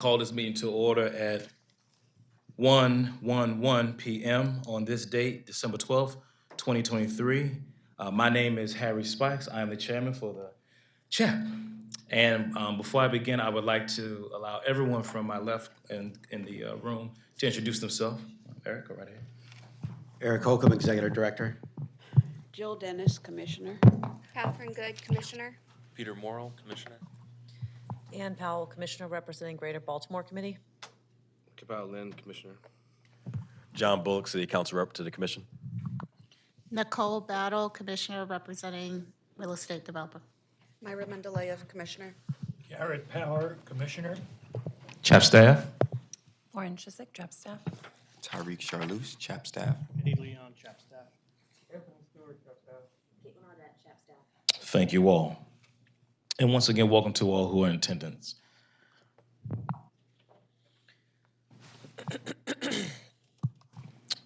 Call this meeting to order at 1:11 p.m. on this date, December 12th, 2023. My name is Harry Spikes. I am the chairman for the CHAP. And before I begin, I would like to allow everyone from my left in the room to introduce themselves. Eric, go right ahead. Eric Holcomb, Executive Director. Jill Dennis, Commissioner. Catherine Good, Commissioner. Peter Morrow, Commissioner. Ann Powell, Commissioner representing Greater Baltimore Committee. Cabal Lynn, Commissioner. John Bullock, City Council Rep to the Commission. Nicole Battle, Commissioner representing Real Estate Developer. Myra Mendeleev, Commissioner. Garrett Power, Commissioner. CHAP staff. Lauren Chiswick, CHAP staff. Tyreek Charlouse, CHAP staff. Eddie Leon, CHAP staff. Anthony Stewart, CHAP staff. Caitlin Arnett, CHAP staff. Thank you all. And once again, welcome to all who are in attendance.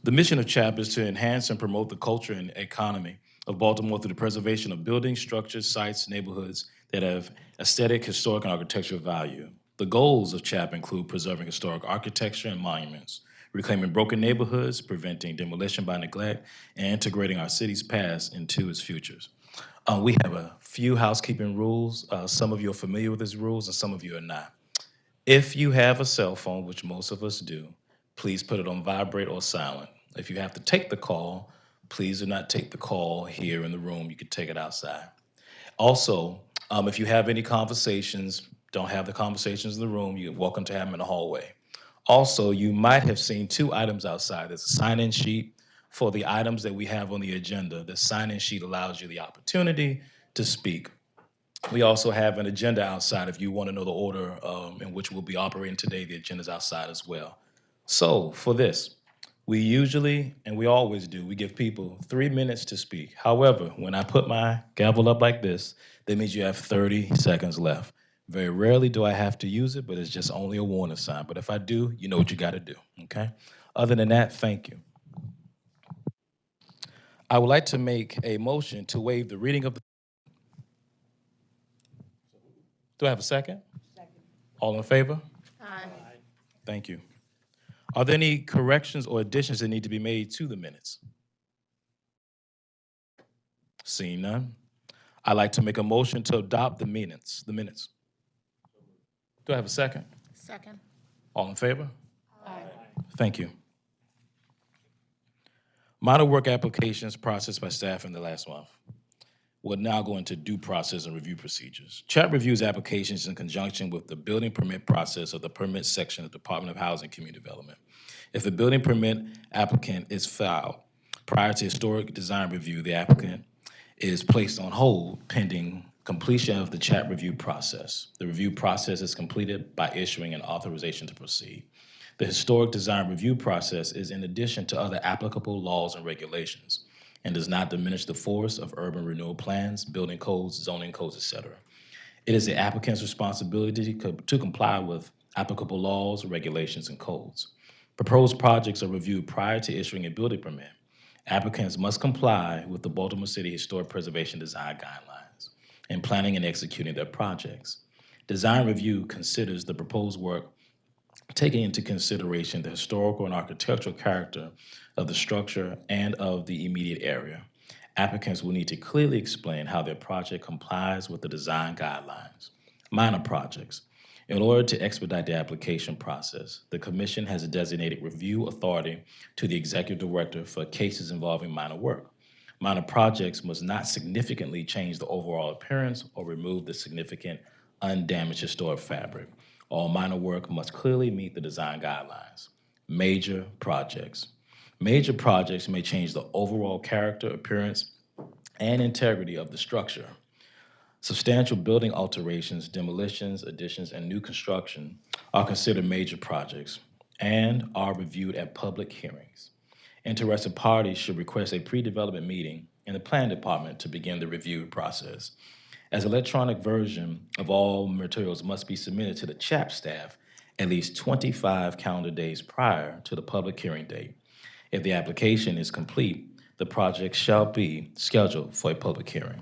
The mission of CHAP is to enhance and promote the culture and economy of Baltimore through the preservation of buildings, structures, sites, neighborhoods that have aesthetic, historic, and architectural value. The goals of CHAP include preserving historic architecture and monuments, reclaiming broken neighborhoods, preventing demolition by neglect, and integrating our city's past into its futures. We have a few housekeeping rules. Some of you are familiar with these rules and some of you are not. If you have a cell phone, which most of us do, please put it on vibrate or silent. If you have to take the call, please do not take the call here in the room. You can take it outside. Also, if you have any conversations, don't have the conversations in the room, you're welcome to have them in the hallway. Also, you might have seen two items outside. There's a sign-in sheet for the items that we have on the agenda. The sign-in sheet allows you the opportunity to speak. We also have an agenda outside. If you want to know the order in which we'll be operating today, the agenda's outside as well. So for this, we usually, and we always do, we give people 3 minutes to speak. However, when I put my gavel up like this, that means you have 30 seconds left. Very rarely do I have to use it, but it's just only a warning sign. But if I do, you know what you got to do, okay? Other than that, thank you. I would like to make a motion to waive the reading of the... Do I have a second? Second. All in favor? Aye. Thank you. Are there any corrections or additions that need to be made to the minutes? Seeing none, I'd like to make a motion to adopt the minutes. Do I have a second? Second. All in favor? Aye. Thank you. Minor work applications processed by staff in the last month. We'll now go into due process and review procedures. CHAP reviews applications in conjunction with the building permit process of the permit section of the Department of Housing and Community Development. If a building permit applicant is filed prior to historic design review, the applicant is placed on hold pending completion of the CHAP review process. The review process is completed by issuing an authorization to proceed. The historic design review process is in addition to other applicable laws and regulations and does not diminish the force of urban renewal plans, building codes, zoning codes, etc. It is the applicant's responsibility to comply with applicable laws, regulations, and codes. Proposed projects are reviewed prior to issuing a building permit. Applicants must comply with the Baltimore City Historic Preservation Design Guidelines in planning and executing their projects. Design review considers the proposed work taking into consideration the historical and architectural character of the structure and of the immediate area. Applicants will need to clearly explain how their project complies with the design guidelines. Minor projects. In order to expedite the application process, the Commission has a designated review authority to the Executive Director for cases involving minor work. Minor projects must not significantly change the overall appearance or remove the significant undamaged historic fabric. All minor work must clearly meet the design guidelines. Major projects. Major projects may change the overall character, appearance, and integrity of the structure. Substantial building alterations, demolitions, additions, and new construction are considered major projects and are reviewed at public hearings. Interested parties should request a pre-development meeting in the planning department to begin the review process. As electronic version of all materials must be submitted to the CHAP staff at least 25 calendar days prior to the public hearing date. If the application is complete, the project shall be scheduled for a public hearing.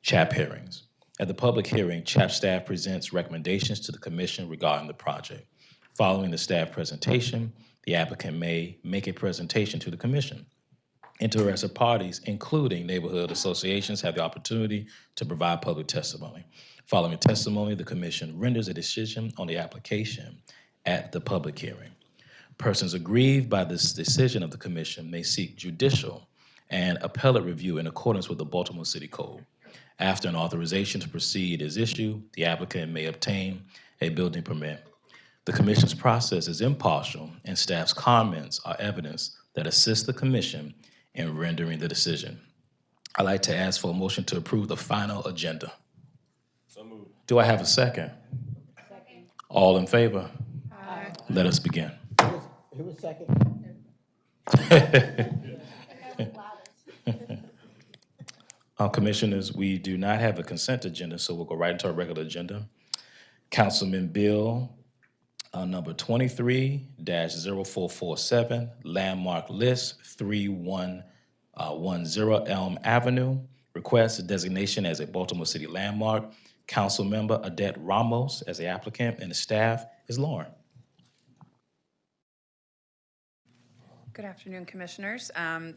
CHAP hearings. At the public hearing, CHAP staff presents recommendations to the Commission regarding the project. Following the staff presentation, the applicant may make a presentation to the commission. Interested parties, including neighborhood associations, have the opportunity to provide public testimony. Following testimony, the commission renders a decision on the application at the public hearing. Persons aggrieved by this decision of the commission may seek judicial and appellate review in accordance with the Baltimore City Code. After an authorization to proceed is issued, the applicant may obtain a building permit. The commission's process is impartial, and staff's comments are evidence that assist the commission in rendering the decision. I'd like to ask for a motion to approve the final agenda. So moved. Do I have a second? Second. All in favor? Aye. Let us begin. Who was second? Commissioners, we do not have a consent agenda, so we'll go right into our regular agenda. Councilman Bill number 23-0447, landmark list 3110 Elm Avenue, request a designation as a Baltimore City landmark. Council member Odette Ramos as the applicant, and the staff is Lauren. Good afternoon, Commissioners.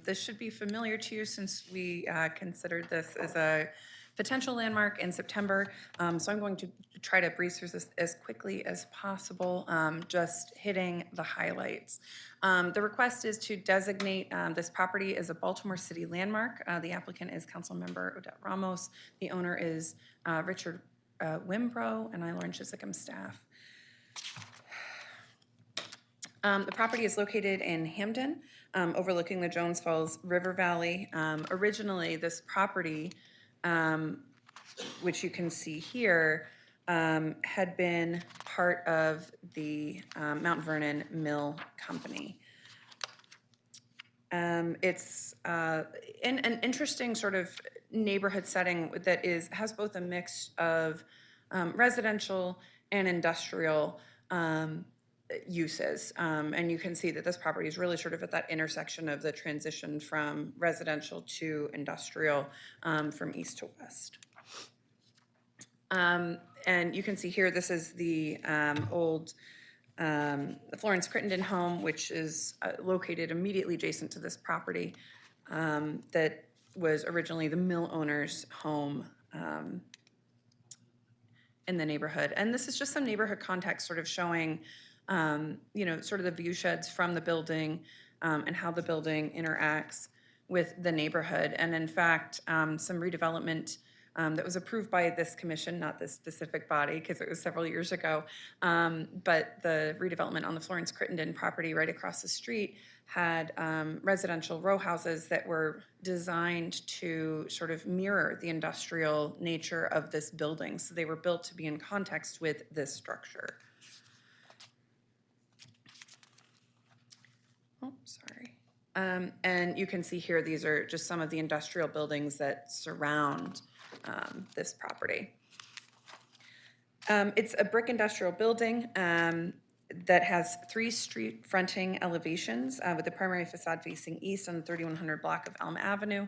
This should be familiar to you since we considered this as a potential landmark in September. So I'm going to try to breeze through this as quickly as possible, just hitting the highlights. The request is to designate this property as a Baltimore City landmark. The applicant is Councilmember Odette Ramos. The owner is Richard Wimbrow, and I, Lauren Chisholm, staff. The property is located in Hamden, overlooking the Jones Falls River Valley. Originally, this property, which you can see here, had been part of the Mount Vernon Mill Company. It's in an interesting sort of neighborhood setting that has both a mix of residential and industrial uses. And you can see that this property is really sort of at that intersection of the transition from residential to industrial, from east to west. And you can see here, this is the old Florence Crittenden home, which is located immediately adjacent to this property, that was originally the mill owner's home in the neighborhood. And this is just some neighborhood context sort of showing sort of the view sheds from the building and how the building interacts with the neighborhood. And in fact, some redevelopment that was approved by this commission, not this specific body because it was several years ago, but the redevelopment on the Florence Crittenden property right across the street had residential row houses that were designed to sort of mirror the industrial nature of this building. So they were built to be in context with this structure. Oh, sorry. And you can see here, these are just some of the industrial buildings that surround this property. It's a brick industrial building that has 3 street fronting elevations with the primary facade facing east on the 3100 block of Elm Avenue,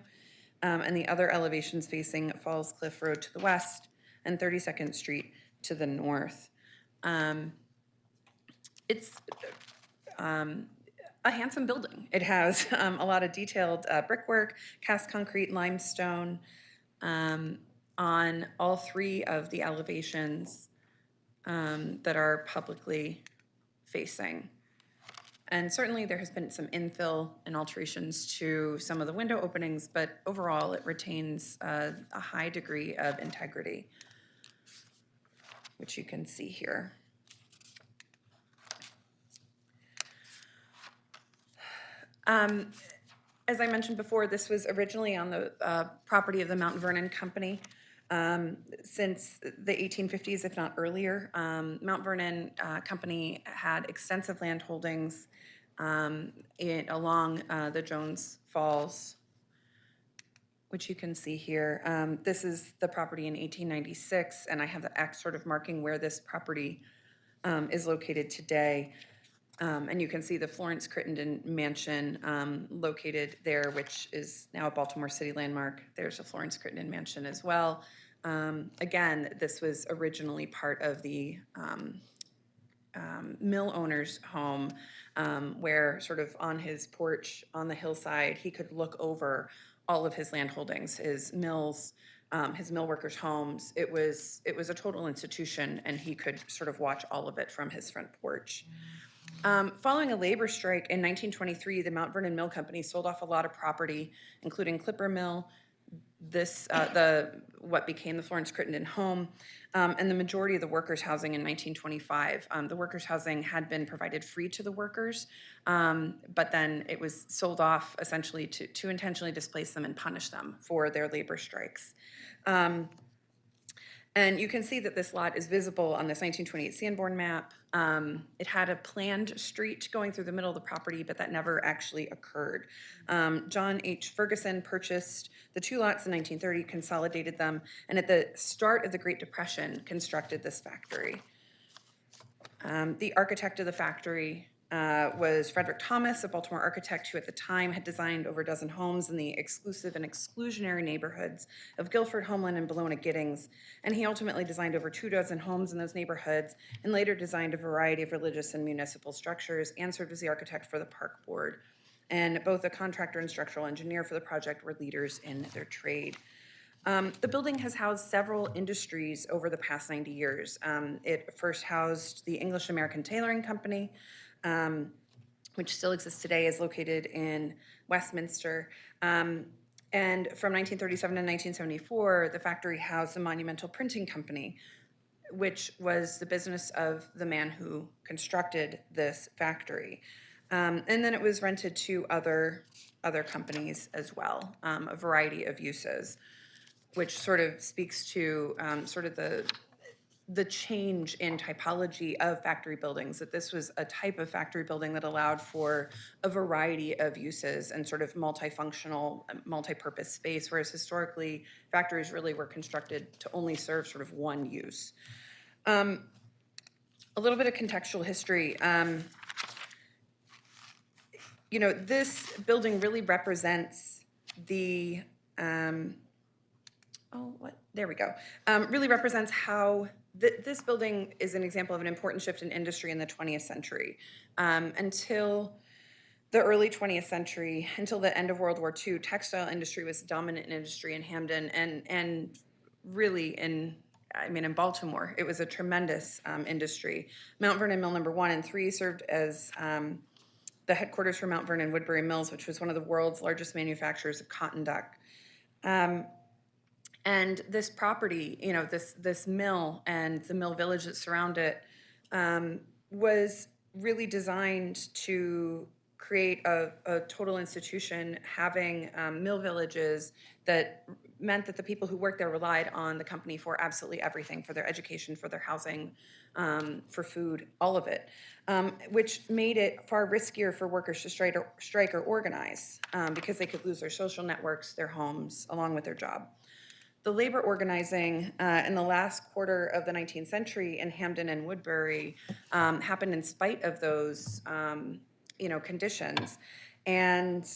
and the other elevations facing Falls Cliff Road to the west and 32nd Street to the north. It's a handsome building. It has a lot of detailed brickwork, cast concrete, limestone on all 3 of the elevations that are publicly facing. And certainly there has been some infill and alterations to some of the window openings, but overall it retains a high degree of integrity, which you can see here. As I mentioned before, this was originally on the property of the Mount Vernon Company. Since the 1850s, if not earlier, Mount Vernon Company had extensive land holdings along the Jones Falls, which you can see here. This is the property in 1896, and I have the X sort of marking where this property is located today. And you can see the Florence Crittenden Mansion located there, which is now a Baltimore City landmark. There's a Florence Crittenden Mansion as well. Again, this was originally part of the mill owner's home, where sort of on his porch on the hillside, he could look over all of his land holdings, his mills, his mill workers' homes. It was a total institution, and he could sort of watch all of it from his front porch. Following a labor strike in 1923, the Mount Vernon Mill Company sold off a lot of property, including Clipper Mill, what became the Florence Crittenden home, and the majority of the workers' housing in 1925. The workers' housing had been provided free to the workers, but then it was sold off essentially to intentionally displace them and punish them for their labor strikes. And you can see that this lot is visible on this 1928 Sanborn map. It had a planned street going through the middle of the property, but that never actually occurred. John H. Ferguson purchased the two lots in 1930, consolidated them, and at the start of the Great Depression, constructed this factory. The architect of the factory was Frederick Thomas, a Baltimore architect who at the time had designed over a dozen homes in the exclusive and exclusionary neighborhoods of Guilford, Homeland, and Bologna Giddings. And he ultimately designed over 24 homes in those neighborhoods and later designed a variety of religious and municipal structures and served as the architect for the park board. And both a contractor and structural engineer for the project were leaders in their trade. The building has housed several industries over the past 90 years. It first housed the English American Tailoring Company, which still exists today, is located in Westminster. And from 1937 to 1974, the factory housed the Monumental Printing Company, which was the business of the man who constructed this factory. And then it was rented to other companies as well, a variety of uses, which sort of speaks to sort of the change in typology of factory buildings, that this was a type of factory building that allowed for a variety of uses and sort of multifunctional, multi-purpose space, whereas historically factories really were constructed to only serve sort of one use. A little bit of contextual history. You know, this building really represents the, really represents how this building is an example of an important shift in industry in the 20th century. Until the early 20th century, until the end of World War II, textile industry was dominant industry in Hamden and really in Baltimore. It was a tremendous industry. Mount Vernon Mill number 1 and 3 served as the headquarters for Mount Vernon Woodbury Mills, which was one of the world's largest manufacturers of cotton duck. And this property, you know, this mill and the mill village that surround it was really designed to create a total institution, having mill villages that meant that the people who worked there relied on the company for absolutely everything, for their education, for their housing, for food, all of it, which made it far riskier for workers to strike or organize because they could lose their social networks, their homes, along with their job. The labor organizing in the last quarter of the 19th century in Hamden and Woodbury happened in spite of those, conditions. And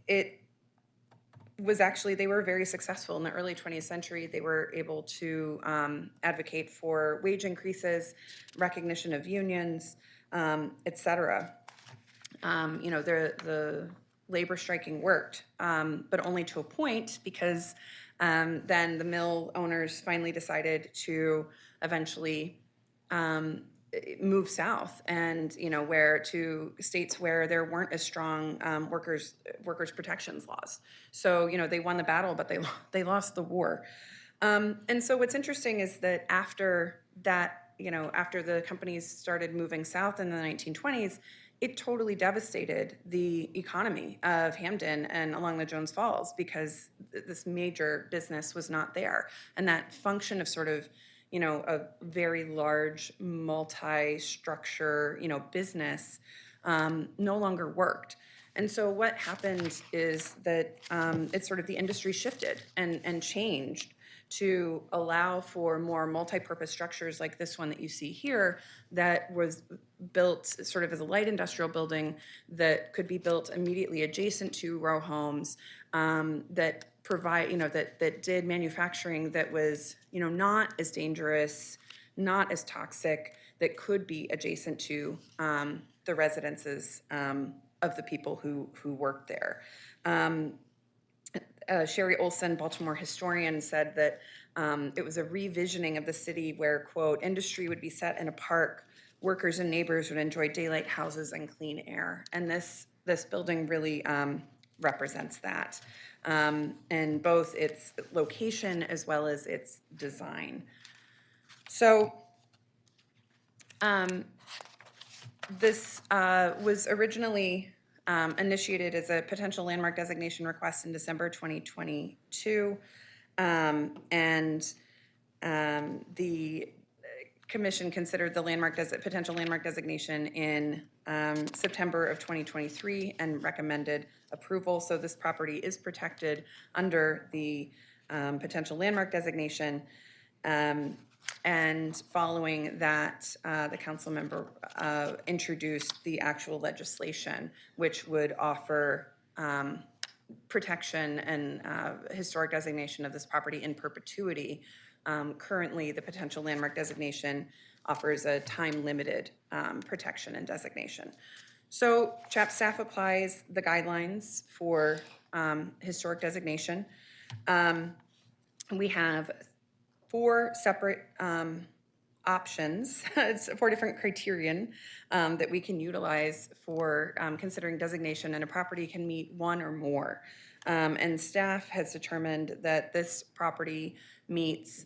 it was actually, they were very successful in the early 20th century. They were able to advocate for wage increases, recognition of unions, et cetera. The labor striking worked, but only to a point, because then the mill owners finally decided to eventually move south, and where to states where there weren't as strong workers protections laws. So they won the battle, but they lost the war. And so what's interesting is that after that, after the companies started moving south in the 1920s, it totally devastated the economy of Hamden and along the Jones Falls, because this major business was not there. And that function of sort of, a very large multi-structure, business no longer worked. And so what happened is that it's sort of the industry shifted and changed to allow for more multi-purpose structures like this one that you see here, that was built sort of as a light industrial building that could be built immediately adjacent to row homes, that provide, that did manufacturing that was, not as dangerous, not as toxic, that could be adjacent to the residences of the people who work there. Sherry Olson, Baltimore historian, said that it was a revisioning of the city where, quote, industry would be set in a park, workers and neighbors would enjoy daylight houses and clean air. And this building really represents that, in both its location as well as its design. So this was originally initiated as a potential landmark designation request in December 2022. The commission considered the potential landmark designation in September of 2023 and recommended approval. So this property is protected under the potential landmark designation. And following that, the council member introduced the actual legislation, which would offer protection and historic designation of this property in perpetuity. Currently, the potential landmark designation offers a time-limited protection and designation. So CHAP staff applies the guidelines for historic designation. We have 4 separate options. It's 4 different criterion that we can utilize for considering designation, and a property can meet 1 or more. And staff has determined that this property meets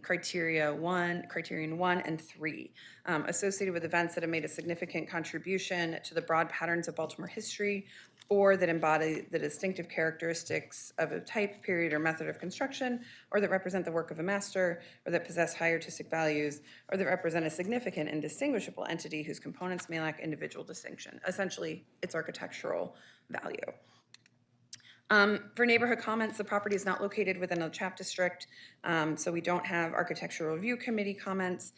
criterion 1 and 3, associated with events that have made a significant contribution to the broad patterns of Baltimore history, or that embody the distinctive characteristics of a type, period, or method of construction, or that represent the work of a master, or that possess high artistic values, or that represent a significant and distinguishable entity whose components may lack individual distinction. Essentially, it's architectural value. For neighborhood comments, the property is not located within a CHAP district, so we don't have architectural review committee comments.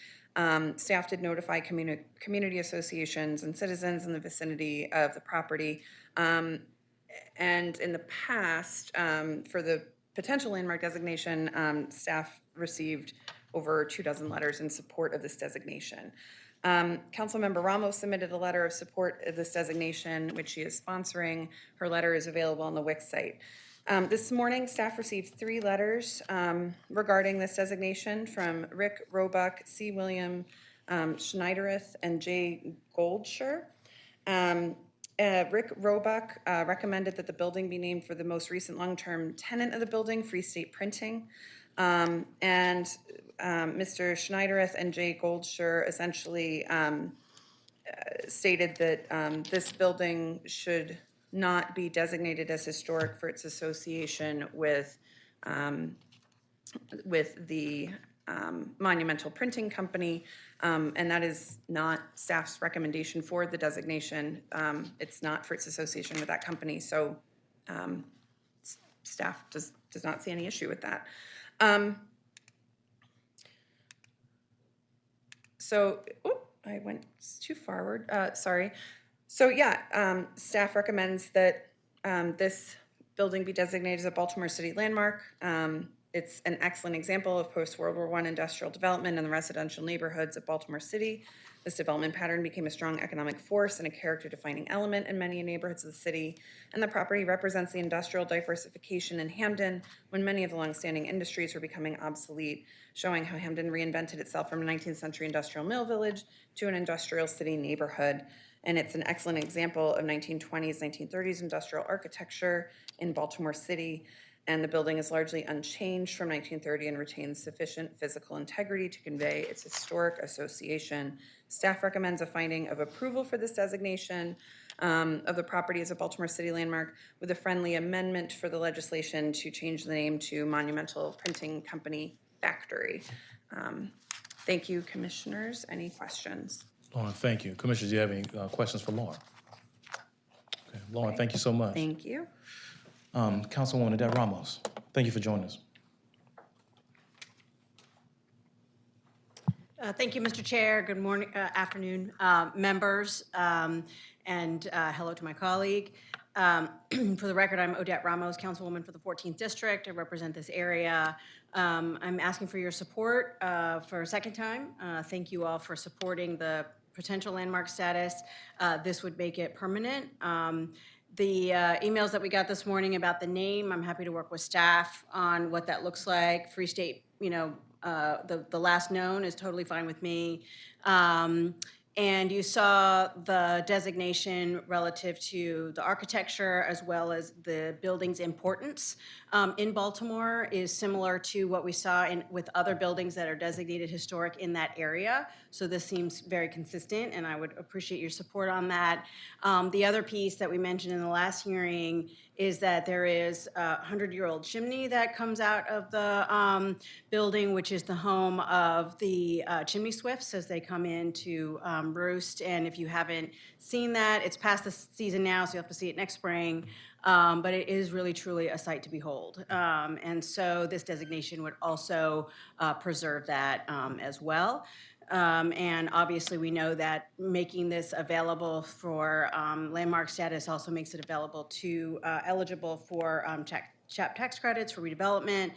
Staff did notify community associations and citizens in the vicinity of the property. And in the past, for the potential landmark designation, staff received over 24 letters in support of this designation. Councilmember Ramos submitted a letter of support of this designation, which she is sponsoring. Her letter is available on the Wix site. This morning, staff received 3 letters regarding this designation from Rick Roebuck, C. William Schneidereth, and J. Goldshire. Rick Roebuck recommended that the building be named for the most recent long-term tenant of the building, Free State Printing. And Mr. Schneidereth and Jay Goldshire essentially stated that this building should not be designated as historic for its association with the Monumental Printing Company, and that is not staff's recommendation for the designation. It's not for its association with that company, so staff does not see any issue with that. I went too forward, sorry. So yeah, staff recommends that this building be designated as a Baltimore City landmark. It's an excellent example of post-World War I industrial development in the residential neighborhoods of Baltimore City. This development pattern became a strong economic force and a character-defining element in many neighborhoods of the city, and the property represents the industrial diversification in Hamden when many of the longstanding industries were becoming obsolete, showing how Hamden reinvented itself from a 19th century industrial mill village to an industrial city neighborhood. And it's an excellent example of 1920s, 1930s industrial architecture in Baltimore City. And the building is largely unchanged from 1930 and retains sufficient physical integrity to convey its historic association. Staff recommends a finding of approval for this designation of the property as a Baltimore City landmark with a friendly amendment for the legislation to change the name to Monumental Printing Company Factory. Thank you, commissioners. Any questions? Lauren, thank you. Commissioners, do you have any questions for Lauren? Okay. Lauren, thank you so much. Thank you. Councilwoman Adette Ramos, thank you for joining us. Thank you, Mr. Chair. Good morning, afternoon, members, and hello to my colleague. For the record, I'm Odette Ramos, Councilwoman for the 14th District. I represent this area. I'm asking for your support for a second time. Thank you all for supporting the potential landmark status. This would make it permanent. The emails that we got this morning about the name, I'm happy to work with staff on what that looks like. Free State, the last known is totally fine with me. And you saw the designation relative to the architecture as well as the building's importance in Baltimore is similar to what we saw with other buildings that are designated historic in that area. So this seems very consistent, and I would appreciate your support on that. The other piece that we mentioned in the last hearing is that there is a 100-year-old chimney that comes out of the building, which is the home of the chimney swifts as they come in to roost. And if you haven't seen that, it's past the season now, so you'll have to see it next spring. But it is really, truly a sight to behold. And so this designation would also preserve that as well. And obviously, we know that making this available for landmark status also makes it available to eligible for CHAP tax credits for redevelopment.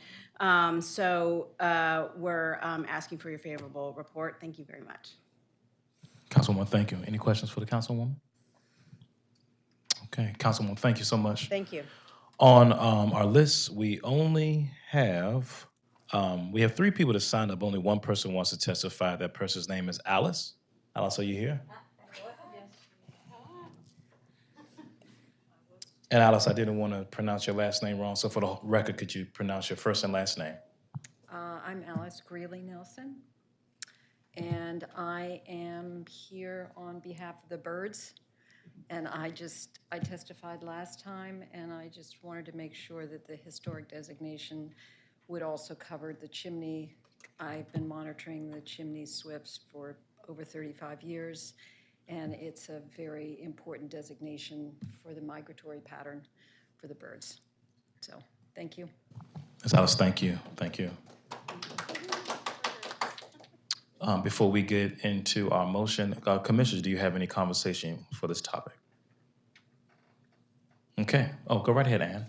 So we're asking for your favorable report. Thank you very much. Councilwoman, thank you. Any questions for the councilwoman? Okay, Councilwoman, thank you so much. Thank you. On our list, we only have, we have 3 people that signed up. Only one person wants to testify. That person's name is Alice. Alice, are you here? And Alice, I didn't want to pronounce your last name wrong, so for the record, could you pronounce your first and last name? I'm Alice Greeley Nelson, and I am here on behalf of the birds. And I testified last time, and I just wanted to make sure that the historic designation would also cover the chimney. I've been monitoring the chimney swifts for over 35 years, and it's a very important designation for the migratory pattern for the birds. So, thank you. Ms. Alice, thank you. Thank you. Before we get into our motion, commissioners, do you have any conversation for this topic? Okay. Oh, go right ahead, Ann.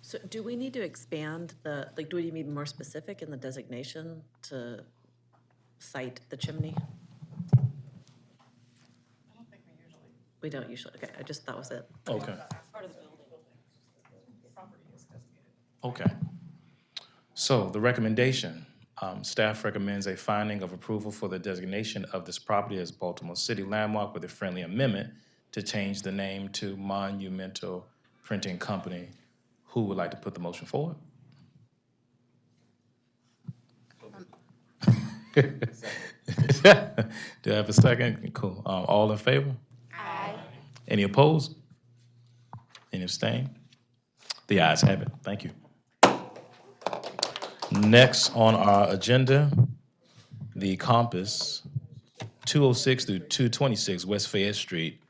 So do we need to expand do we need to be more specific in the designation to cite the chimney? We don't usually, okay, that was it. Okay. Okay. So the recommendation, staff recommends a finding of approval for the designation of this property as Baltimore City landmark with a friendly amendment to change the name to Monumental Printing Company. Who would like to put the motion forward? Do I have a second? Cool. All in favor? Aye. Any opposed? Any abstain? The ayes have it. Thank you. Next on our agenda, the Compass, 206 through 226 West Fayette Street,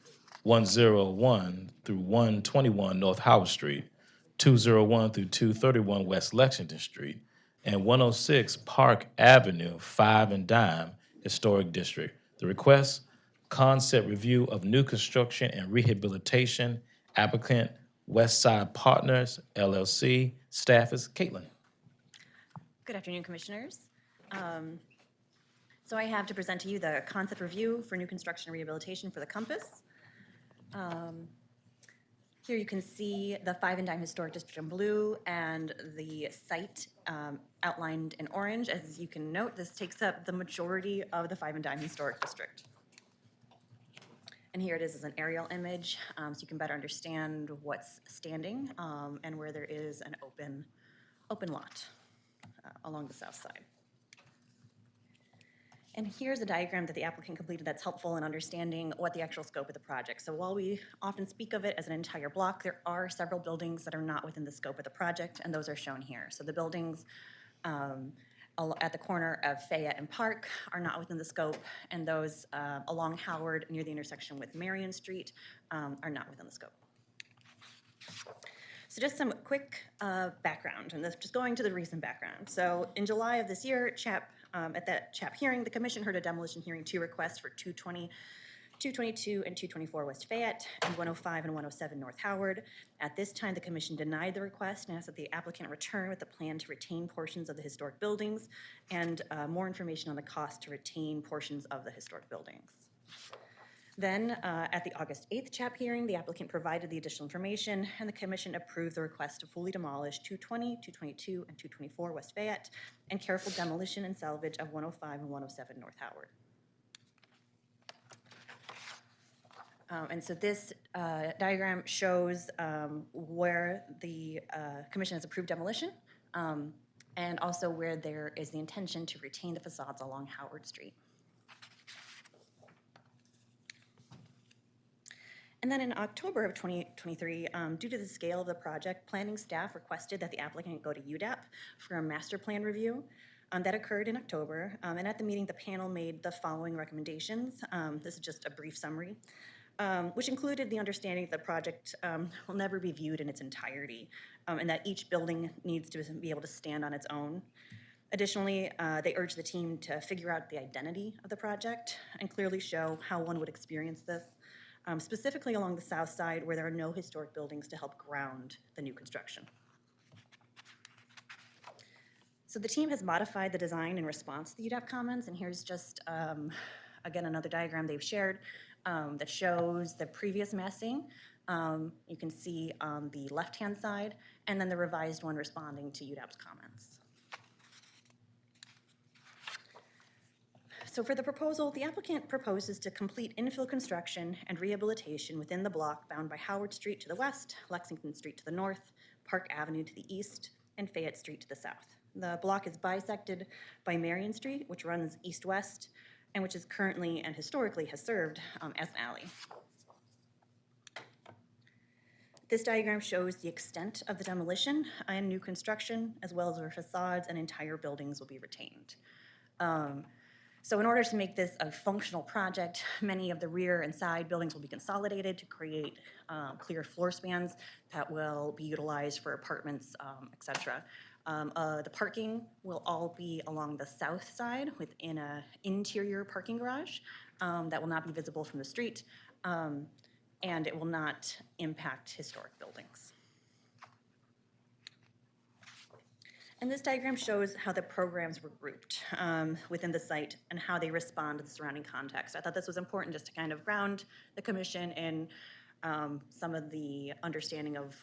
101 through 121 North Howard Street, 201 through 231 West Lexington Street, and 106 Park Avenue, 5 and Dime Historic District. The request, concept review of new construction and rehabilitation, applicant West Side Partners, LLC. Staff is Caitlin. Good afternoon, Commissioners. So I have to present to you the concept review for new construction and rehabilitation for the Compass. Here you can see the 5 and Dime Historic District in blue and the site outlined in orange. As you can note, this takes up the majority of the 5 and Dime Historic District. And here it is as an aerial image, so you can better understand what's standing and where there is an open lot along the south side. And here's a diagram that the applicant completed that's helpful in understanding what the actual scope of the project. So while we often speak of it as an entire block, there are several buildings that are not within the scope of the project, and those are shown here. So the buildings at the corner of Fayette and Park are not within the scope, and those along Howard near the intersection with Marion Street are not within the scope. So just some quick background, and this just going to the recent background. So in July of this year, CHAP, at that CHAP hearing, the commission heard a demolition hearing 2 request for 220 222 and 224 West Fayette, and 105 and 107 North Howard. At this time, the commission denied the request and asked that the applicant return with a plan to retain portions of the historic buildings and more information on the cost to retain portions of the historic buildings. Then, at the August 8th CHAP hearing, the applicant provided the additional information, and the commission approved the request to fully demolish 220, 222, and 224 West Fayette, and careful demolition and salvage of 105 and 107 North Howard. And so this diagram shows where the commission has approved demolition, and also where there is the intention to retain the facades along Howard Street. And then in October of 2023, due to the scale of the project, planning staff requested that the applicant go to UDAP for a master plan review. That occurred in October, and at the meeting, the panel made the following recommendations. This is just a brief summary, which included the understanding that the project will never be viewed in its entirety, and that each building needs to be able to stand on its own. Additionally, they urged the team to figure out the identity of the project and clearly show how one would experience this. Specifically along the south side where there are no historic buildings to help ground the new construction. So the team has modified the design in response to the UDAP comments, and here's just, again, another diagram they've shared that shows the previous massing. You can see on the left-hand side, and then the revised one responding to UDAP's comments. So for the proposal, the applicant proposes to complete infill construction and rehabilitation within the block bound by Howard Street to the west, Lexington Street to the north, Park Avenue to the east, and Fayette Street to the south. The block is bisected by Marion Street, which runs east-west, and which is currently and historically has served as an alley. This diagram shows the extent of the demolition and new construction, as well as where facades and entire buildings will be retained. So in order to make this a functional project, many of the rear and side buildings will be consolidated to create clear floor spans that will be utilized for apartments, et cetera. The parking will all be along the south side within an interior parking garage that will not be visible from the street, and it will not impact historic buildings. And this diagram shows how the programs were grouped within the site and how they respond to the surrounding context. I thought this was important just to kind of ground the commission in some of the understanding of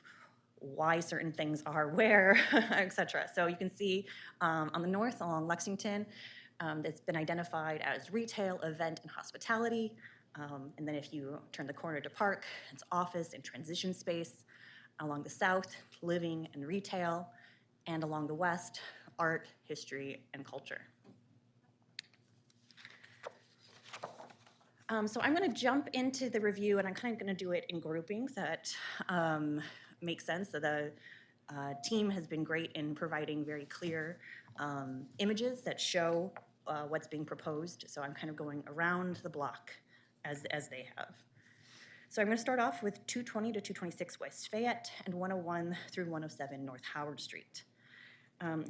why certain things are where, et cetera. So you can see on the north along Lexington, it's been identified as retail, event, and hospitality. And then if you turn the corner to Park, it's office and transition space. Along the south, living and retail. And along the west, art, history, and culture. So I'm going to jump into the review, and I'm kind of going to do it in groupings that make sense. So the team has been great in providing very clear images that show what's being proposed. So I'm kind of going around the block as they have. So I'm going to start off with 220 to 226 West Fayette and 101 through 107 North Howard Street.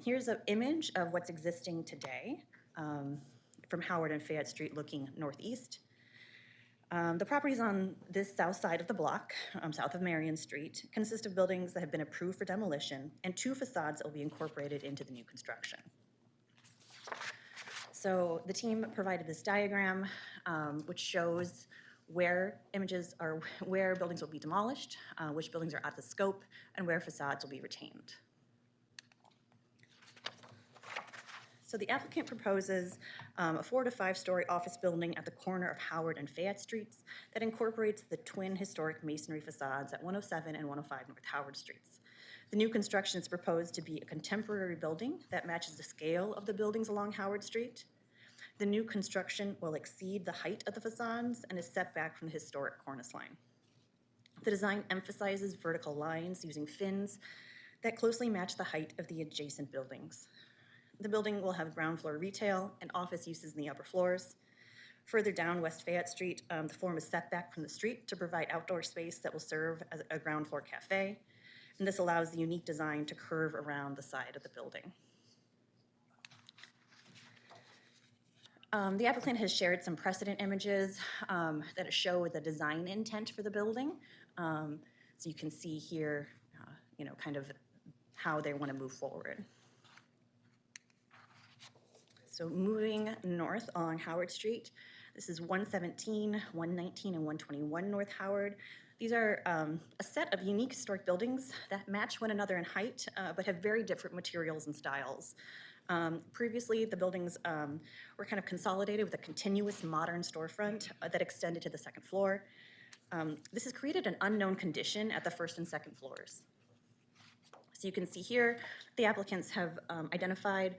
Here's an image of what's existing today from Howard and Fayette Street looking northeast. The properties on this south side of the block, south of Marion Street, consist of buildings that have been approved for demolition and 2 facades that will be incorporated into the new construction. So the team provided this diagram, which shows where buildings will be demolished, which buildings are out of the scope, and where facades will be retained. So the applicant proposes a 4 to 5 story office building at the corner of Howard and Fayette Streets that incorporates the twin historic masonry facades at 107 and 105 North Howard Streets. The new construction is proposed to be a contemporary building that matches the scale of the buildings along Howard Street. The new construction will exceed the height of the facades and is set back from the historic cornice line. The design emphasizes vertical lines using fins that closely match the height of the adjacent buildings. The building will have ground floor retail and office uses in the upper floors. Further down West Fayette Street, the form is set back from the street to provide outdoor space that will serve as a ground floor cafe. And this allows the unique design to curve around the side of the building. The applicant has shared some precedent images that show the design intent for the building. So you can see here, kind of how they want to move forward. So moving north along Howard Street, this is 117, 119, and 121 North Howard. These are a set of unique historic buildings that match one another in height, but have very different materials and styles. Previously, the buildings were kind of consolidated with a continuous modern storefront that extended to the second floor. This has created an unknown condition at the first and second floors. So you can see here, the applicants have identified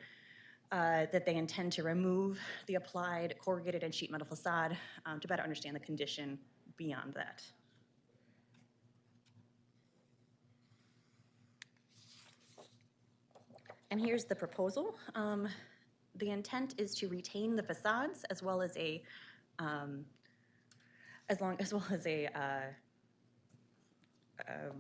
that they intend to remove the applied corrugated and sheet metal facade to better understand the condition beyond that. And here's the proposal. The intent is to retain the facades as well as a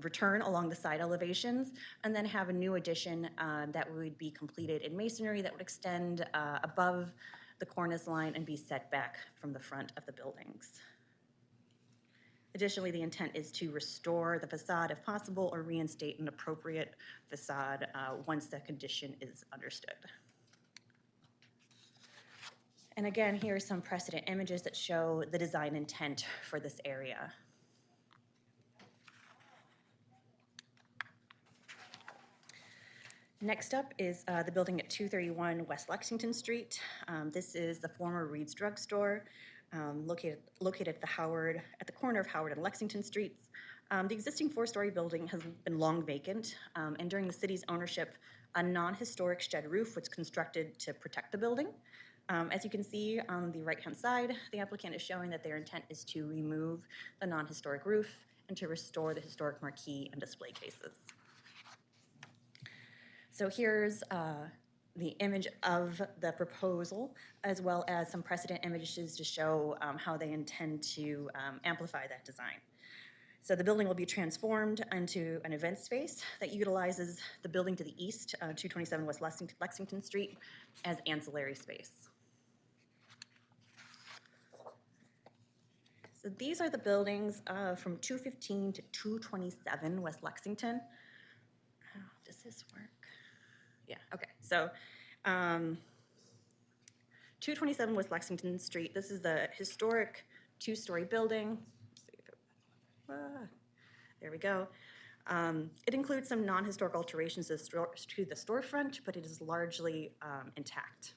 return along the side elevations, and then have a new addition that would be completed in masonry that would extend above the cornice line and be set back from the front of the buildings. Additionally, the intent is to restore the facade if possible or reinstate an appropriate facade once that condition is understood. And again, here are some precedent images that show the design intent for this area. Next up is the building at 231 West Lexington Street. This is the former Reed's Drug Store, located at the corner of Howard and Lexington Streets. The existing four-story building has been long vacant, and during the city's ownership, a non-historic shed roof was constructed to protect the building. As you can see on the right-hand side, the applicant is showing that their intent is to remove the non-historic roof and to restore the historic marquee and display cases. So here's the image of the proposal, as well as some precedent images to show how they intend to amplify that design. So the building will be transformed into an event space that utilizes the building to the east, 227 West Lexington Street, as ancillary space. So these are the buildings from 215 to 227 West Lexington. Does this work? Yeah, okay. So 227 West Lexington Street, this is the historic two-story building. There we go. It includes some non-historic alterations to the storefront, but it is largely intact.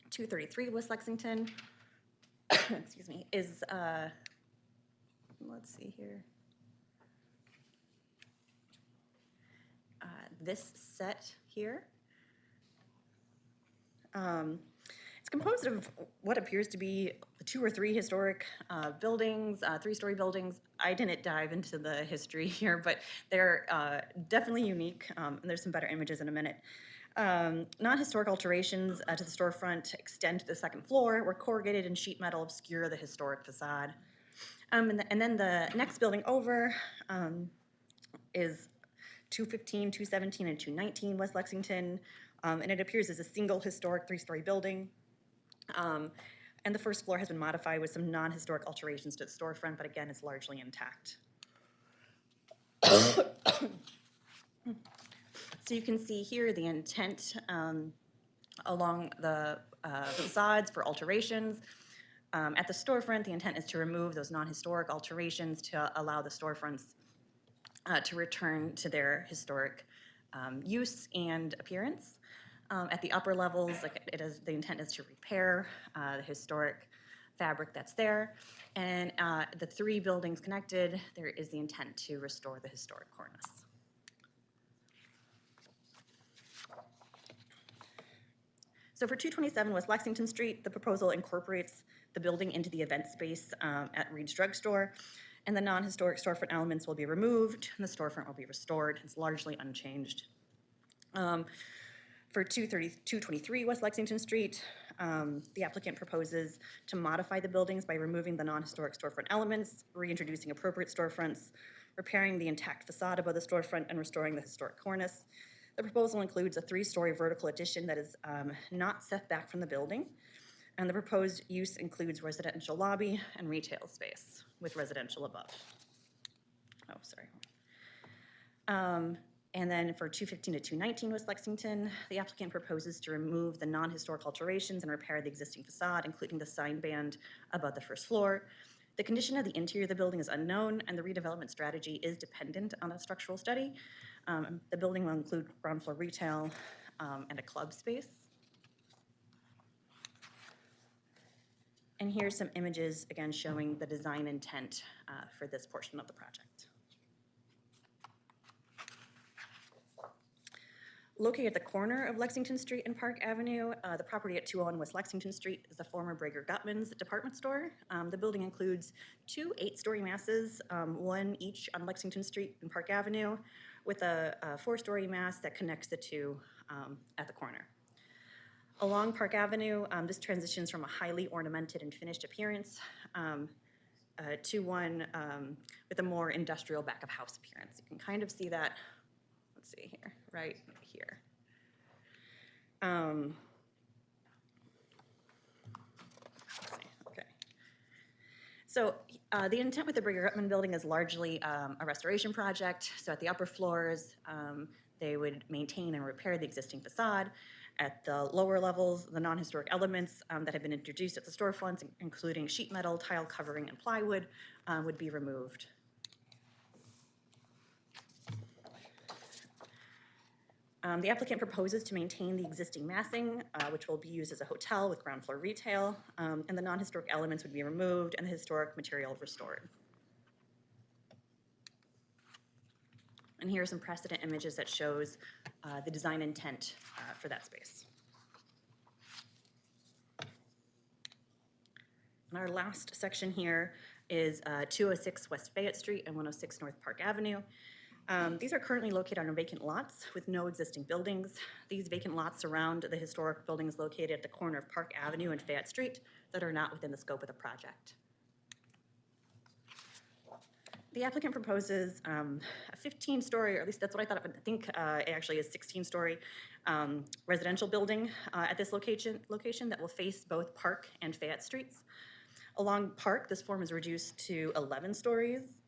233 West Lexington, excuse me, is, let's see here. This set here. It's composed of what appears to be 2 or 3 historic buildings, 3-story buildings. I didn't dive into the history here, but they're definitely unique, and there's some better images in a minute. Non-historic alterations to the storefront extend to the second floor, where corrugated and sheet metal obscure the historic facade. And then the next building over is 215, 217, and 219 West Lexington, and it appears as a single historic 3-story building. And the first floor has been modified with some non-historic alterations to the storefront, but again, it's largely intact. So you can see here the intent along the facades for alterations. At the storefront, the intent is to remove those non-historic alterations to allow the storefronts to return to their historic use and appearance. At the upper levels, the intent is to repair the historic fabric that's there. And the 3 buildings connected, there is the intent to restore the historic cornice. So for 227 West Lexington Street, the proposal incorporates the building into the event space at Reed's Drug Store, and the non-historic storefront elements will be removed, and the storefront will be restored. It's largely unchanged. For 223 West Lexington Street, the applicant proposes to modify the buildings by removing the non-historic storefront elements, reintroducing appropriate storefronts, repairing the intact facade above the storefront, and restoring the historic cornice. The proposal includes a 3-story vertical addition that is not set back from the building. And the proposed use includes residential lobby and retail space with residential above. Oh, sorry. And then for 215 to 219 West Lexington, the applicant proposes to remove the non-historic alterations and repair the existing facade, including the sign band above the first floor. The condition of the interior of the building is unknown, and the redevelopment strategy is dependent on a structural study. The building will include ground floor retail and a club space. And here's some images, again, showing the design intent for this portion of the project. Located at the corner of Lexington Street and Park Avenue, the property at 201 West Lexington Street is the former Brager Gutman's department store. The building includes 2 8-story masses, one each on Lexington Street and Park Avenue, with a 4-story mass that connects the two at the corner. Along Park Avenue, this transitions from a highly ornamented and finished appearance to one with a more industrial back-of-house appearance. You can kind of see that, let's see here, right here. Let's see, okay. So the intent with the Brager Gutman building is largely a restoration project. So at the upper floors, they would maintain and repair the existing facade. At the lower levels, the non-historic elements that have been introduced at the storefronts, including sheet metal, tile covering, and plywood, would be removed. The applicant proposes to maintain the existing massing, which will be used as a hotel with ground floor retail, and the non-historic elements would be removed and the historic material restored. And here are some precedent images that shows the design intent for that space. And our last section here is 206 West Fayette Street and 106 North Park Avenue. These are currently located on vacant lots with no existing buildings. These vacant lots surround the historic buildings located at the corner of Park Avenue and Fayette Street that are not within the scope of the project. The applicant proposes a 15-story, or at least that's what I thought of, I think it actually is 16-story residential building at this location that will face both Park and Fayette Streets. Along Park, this form is reduced to 11 stories.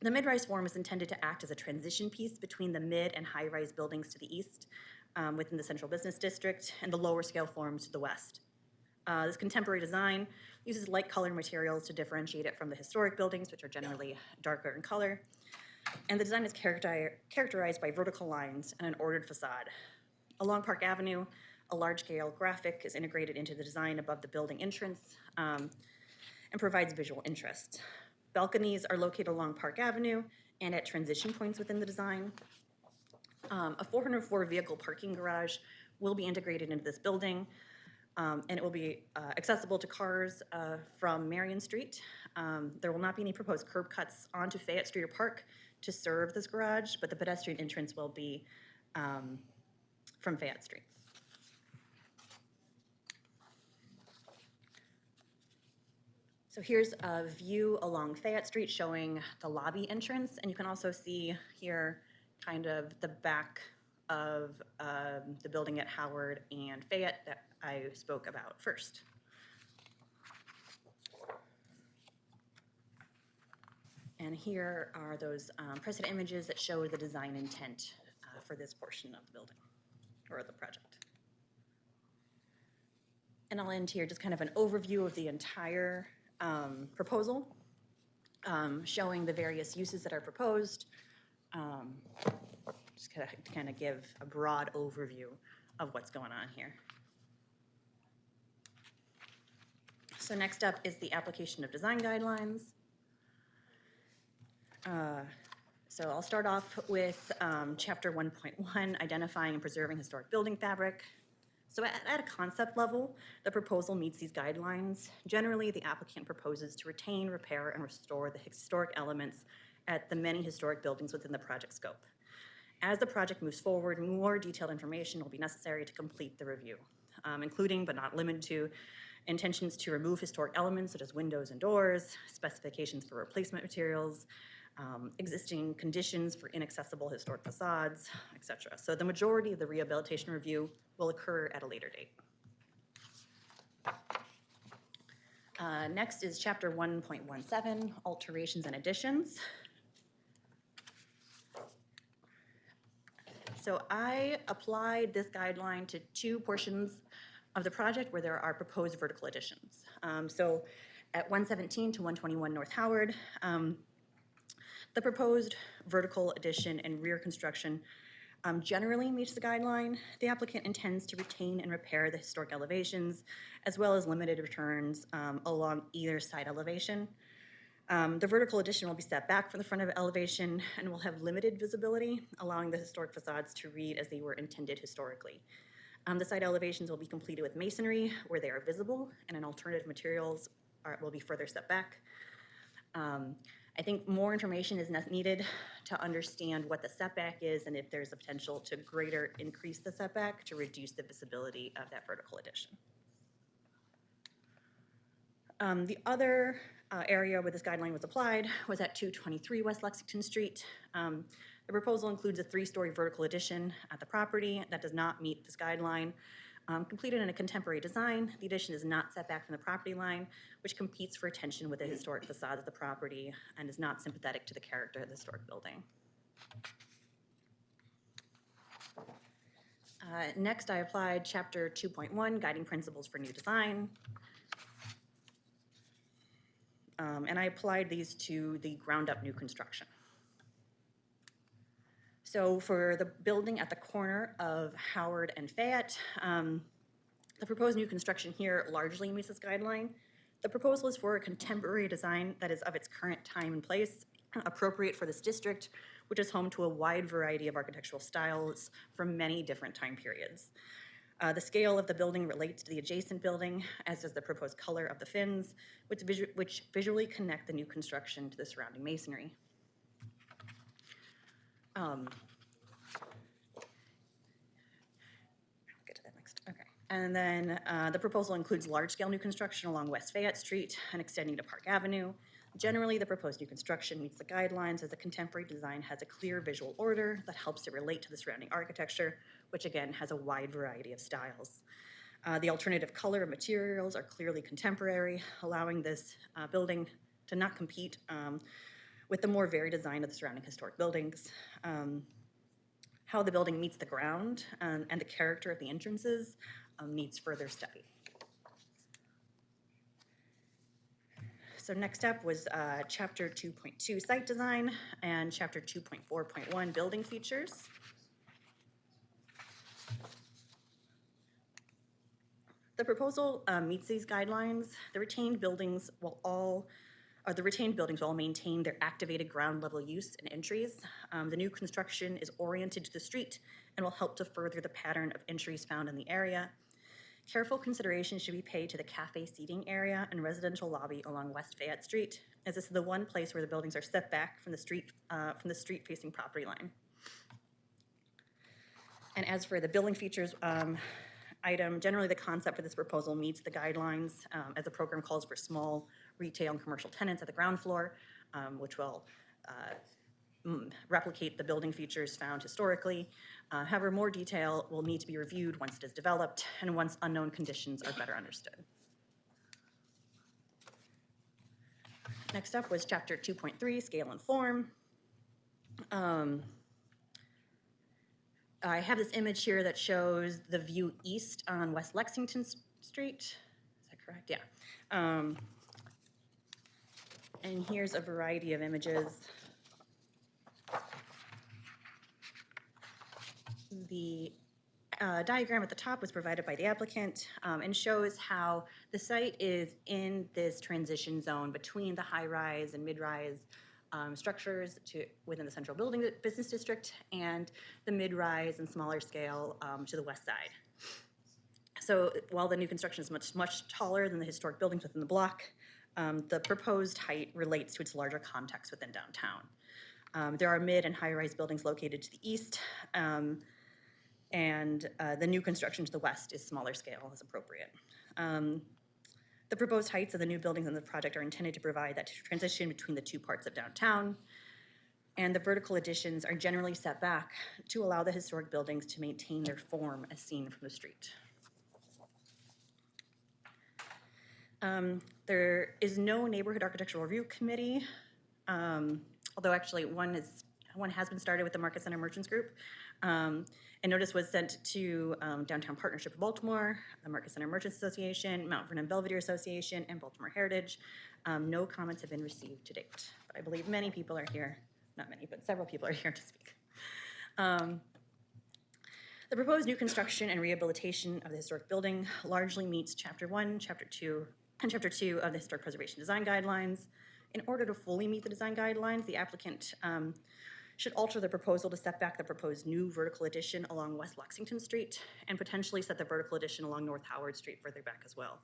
The mid-rise form is intended to act as a transition piece between the mid and high-rise buildings to the east within the central business district and the lower scale forms to the west. This contemporary design uses light color materials to differentiate it from the historic buildings, which are generally darker in color. And the design is characterized by vertical lines and an ordered facade. Along Park Avenue, a large-scale graphic is integrated into the design above the building entrance and provides visual interest. Balconies are located along Park Avenue and at transition points within the design. A 404 vehicle parking garage will be integrated into this building, and it will be accessible to cars from Marion Street. There will not be any proposed curb cuts onto Fayette Street or Park to serve this garage, but the pedestrian entrance will be from Fayette Street. So here's a view along Fayette Street showing the lobby entrance, and you can also see here kind of the back of the building at Howard and Fayette that I spoke about first. And here are those precedent images that show the design intent for this portion of the building or the project. And I'll end here just kind of an overview of the entire proposal, showing the various uses that are proposed. Just to kind of give a broad overview of what's going on here. So next up is the application of design guidelines. So I'll start off with chapter 1.1, identifying and preserving historic building fabric. So at a concept level, the proposal meets these guidelines. Generally, the applicant proposes to retain, repair, and restore the historic elements at the many historic buildings within the project scope. As the project moves forward, more detailed information will be necessary to complete the review, including but not limited to intentions to remove historic elements such as windows and doors, specifications for replacement materials, existing conditions for inaccessible historic facades, etc. So the majority of the rehabilitation review will occur at a later date. Next is chapter 1.17, alterations and additions. So I applied this guideline to two portions of the project where there are proposed vertical additions. So at 117 to 121 North Howard, the proposed vertical addition and rear construction generally meets the guideline. The applicant intends to retain and repair the historic elevations, as well as limited returns along either side elevation. The vertical addition will be set back from the front of elevation and will have limited visibility, allowing the historic facades to read as they were intended historically. The side elevations will be completed with masonry where they are visible, and alternative materials will be further set back. I think more information is needed to understand what the setback is and if there's a potential to greater increase the setback to reduce the visibility of that vertical addition. The other area where this guideline was applied was at 223 West Lexington Street. The proposal includes a 3-story vertical addition at the property that does not meet this guideline. Completed in a contemporary design, the addition is not set back from the property line, which competes for attention with the historic facade of the property and is not sympathetic to the character of the historic building. Next, I applied Chapter 2.1, Guiding Principles for New Design. And I applied these to the ground-up new construction. So for the building at the corner of Howard and Fayette, the proposed new construction here largely meets this guideline. The proposal is for a contemporary design that is of its current time and place, appropriate for this district, which is home to a wide variety of architectural styles from many different time periods. The scale of the building relates to the adjacent building, as does the proposed color of the fins, which visually connect the new construction to the surrounding masonry. Get to that next. Okay. And then the proposal includes large-scale new construction along West Fayette Street and extending to Park Avenue. Generally, the proposed new construction meets the guidelines as the contemporary design has a clear visual order that helps it relate to the surrounding architecture, which again has a wide variety of styles. The alternative color and materials are clearly contemporary, allowing this building to not compete with the more varied design of the surrounding historic buildings. How the building meets the ground and the character of the entrances needs further study. So next up was Chapter 2.2 Site Design and Chapter 2.4.1 Building Features. The proposal meets these guidelines. The retained buildings will all maintain their activated ground level use and entries. The new construction is oriented to the street and will help to further the pattern of entries found in the area. Careful consideration should be paid to the cafe seating area and residential lobby along West Fayette Street, as this is the one place where the buildings are set back from the street-facing property line. And as for the building features item, generally the concept for this proposal meets the guidelines as the program calls for small retail and commercial tenants at the ground floor, which will replicate the building features found historically. However, more detail will need to be reviewed once it is developed and once unknown conditions are better understood. Next up was Chapter 2.3, Scale and Form. I have this image here that shows the view east on West Lexington Street. Is that correct? Yeah. And here's a variety of images. The diagram at the top was provided by the applicant and shows how the site is in this transition zone between the high-rise and mid-rise structures within the central building business district and the mid-rise and smaller scale to the west side. So while the new construction is much taller than the historic buildings within the block, the proposed height relates to its larger context within downtown. There are mid and high-rise buildings located to the east, and the new construction to the west is smaller scale as appropriate. The proposed heights of the new buildings in the project are intended to provide that transition between the two parts of downtown, and the vertical additions are generally set back to allow the historic buildings to maintain their form as seen from the street. There is no neighborhood architectural review committee, although actually one has been started with the Market Center Merchants Group. A notice was sent to Downtown Partnership of Baltimore, the Market Center Merchants Association, Mount Vernon Belvedere Association, and Baltimore Heritage. No comments have been received to date, but I believe many people are here, not many, but several people are here to speak. The proposed new construction and rehabilitation of the historic building largely meets Chapter 1, Chapter 2, and Chapter 2 of the Historic Preservation Design Guidelines. In order to fully meet the design guidelines, the applicant should alter the proposal to set back the proposed new vertical addition along West Lexington Street and potentially set the vertical addition along North Howard Street further back as well.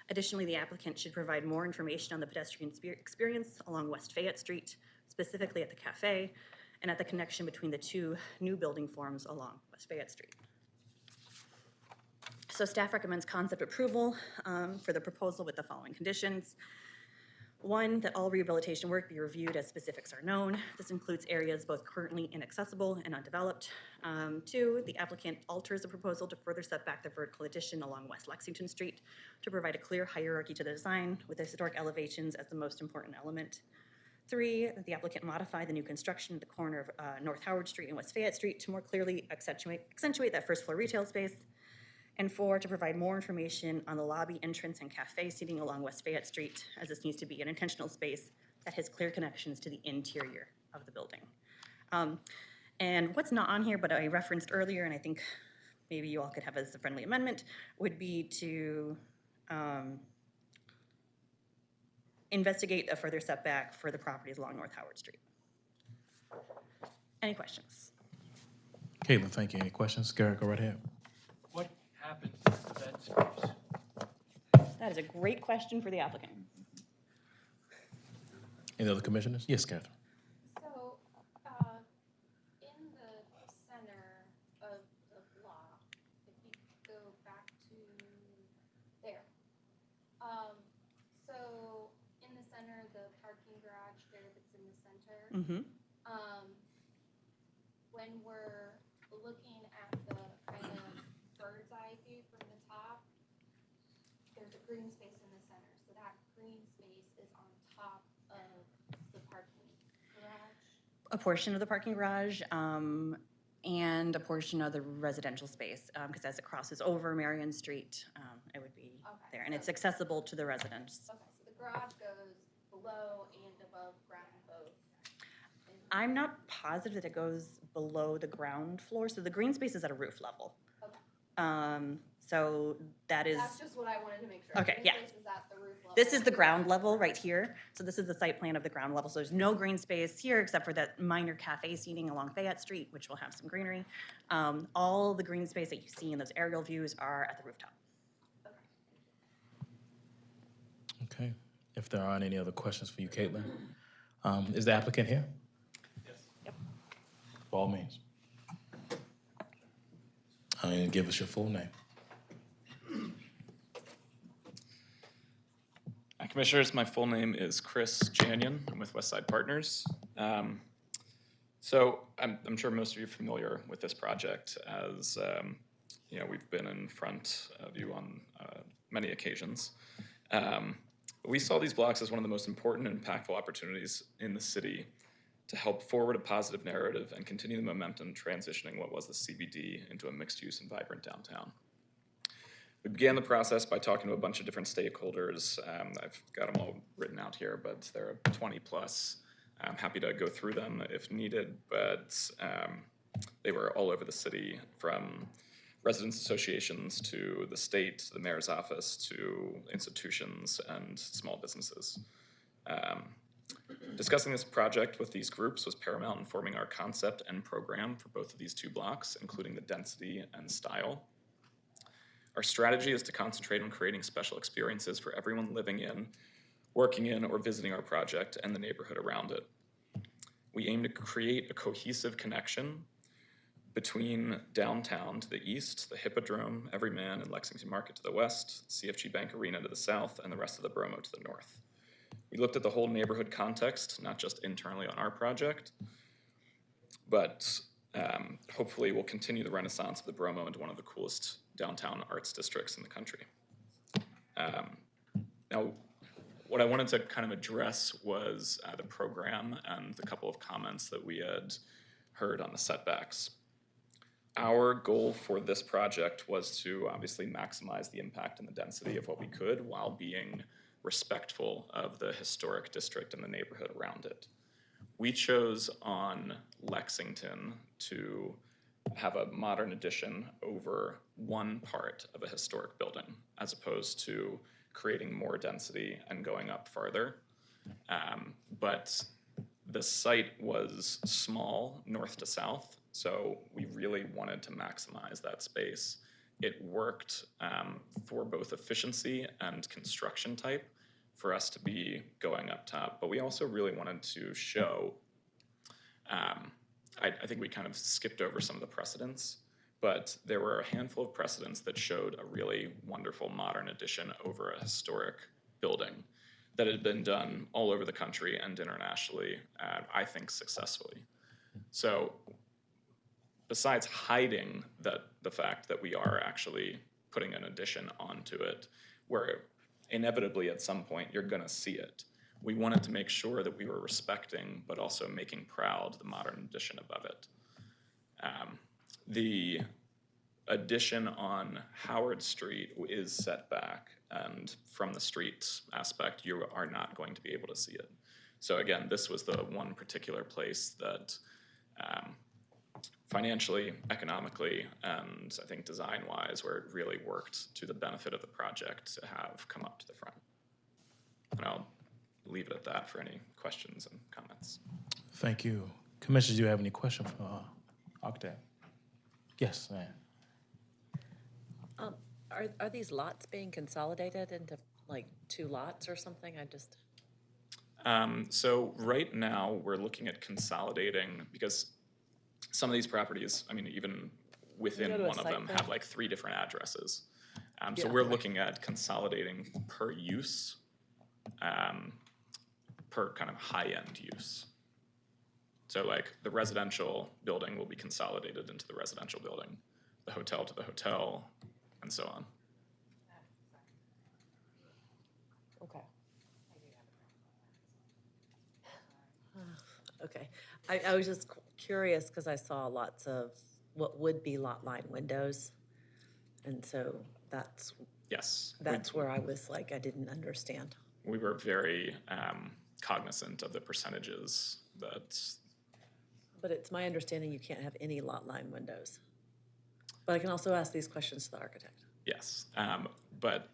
Additionally, the applicant should provide more information on the pedestrian experience along West Fayette Street, specifically at the cafe, and at the connection between the two new building forms along West Fayette Street. So staff recommends concept approval for the proposal with the following conditions. 1, that all rehabilitation work be reviewed as specifics are known. This includes areas both currently inaccessible and undeveloped. 2, the applicant alters the proposal to further set back the vertical addition along West Lexington Street to provide a clear hierarchy to the design with historic elevations as the most important element. 3, that the applicant modify the new construction at the corner of North Howard Street and West Fayette Street to more clearly accentuate that first floor retail space. And 4, to provide more information on the lobby, entrance, and cafe seating along West Fayette Street, as this needs to be an intentional space that has clear connections to the interior of the building. And what's not on here, but I referenced earlier, and I think maybe you all could have as a friendly amendment, would be to investigate a further setback for the properties along North Howard Street. Any questions? Caitlin, thank you. Any questions? Garrett, go right ahead. What happens to the vent space? That is a great question for the applicant. Any other commissioners? Yes, Catherine. So, in the center of the block, if you go back to there, so in the center, the parking garage there that's in the center, when we're looking at the kind of bird's eye view from the top, there's a green space in the center. So that green space is on top of the parking garage. A portion of the parking garage and a portion of the residential space, because as it crosses over Marion Street, it would be there. And it's accessible to the residents. Okay, so the garage goes below and above ground both. I'm not positive that it goes below the ground floor. So the green space is at a roof level. Okay. So that is. That's just what I wanted to make sure. Okay, Green yeah. space is at the roof level. This is the ground level right here. So this is the site plan of the ground level. So there's no green space here except for that minor cafe seating along Fayette Street, which will have some greenery. All the green space that you see in those aerial views are at the rooftop. Okay. If there aren't any other questions for you, Caitlin, is the applicant here? Yes. Yep. By all means. And give us your full name. Commissioners, my full name is Chris Janyan. I'm with Westside Partners. So I'm sure most of you are familiar with this project as you know, we've been in front of you on many occasions. We saw these blocks as one of the most important and impactful opportunities in the city to help forward a positive narrative and continue the momentum transitioning what was the CBD into a mixed-use and vibrant downtown. We began the process by talking to a bunch of different stakeholders. I've got them all written out here, but there are 20 plus. I'm happy to go through them if needed, but they were all over the city, from residents associations to the state, to the mayor's office, to institutions and small businesses. Discussing this project with these groups was paramount in forming our concept and program for both of these two blocks, including the density and style. Our strategy is to concentrate on creating special experiences for everyone living in, working in, or visiting our project and the neighborhood around it. We aim to create a cohesive connection between downtown to the east, the Hippodrome, Everyman, and Lexington Market to the west, CFG Bank Arena to the south, and the rest of the Bromo to the north. We looked at the whole neighborhood context, not just internally on our project, but hopefully we'll continue the renaissance of the Bromo into one of the coolest downtown arts districts in the country. Now, what I wanted to kind of address was the program and the couple of comments that we had heard on the setbacks. Our goal for this project was to obviously maximize the impact and the density of what we could while being respectful of the historic district and the neighborhood around it. We chose on Lexington to have a modern addition over one part of a historic building, as opposed to creating more density and going up farther. But the site was small, north to south, so we really wanted to maximize that space. It worked for both efficiency and construction type for us to be going up top, but we also really wanted to show, I think we kind of skipped over some of the precedents, but there were a handful of precedents that showed a really wonderful modern addition over a historic building that had been done all over the country and internationally, I think successfully. So besides hiding the fact that we are actually putting an addition onto it, where inevitably at some point you're gonna see it, we wanted to make sure that we were respecting but also making proud the modern addition above it. The addition on Howard Street is set back, and from the street aspect, you are not going to be able to see it. So again, this was the one particular place that financially, economically, and I think design-wise, where it really worked to the benefit of the project to have come up to the front. And I'll leave it at that for any questions and comments. Thank you. Commissioners, do you have any questions for Octave? Yes, ma'am. Are these lots being consolidated into like 2 lots or something? So right now, we're looking at consolidating, because some of these properties, I mean, even within Go to a one of site them plan? have like 3 different addresses. So Yeah, we're right. looking at consolidating per use, per kind of high-end use. So like the residential building will be consolidated into the residential building, the hotel to the hotel, and so on. Okay. Okay. I was just curious because I saw lots of what would be lot line windows. And so that's Yes. where I was like, I didn't understand. We were very cognizant of the percentages that, But it's my understanding you can't have any lot line windows. But I can also ask these questions to the architect. yes. But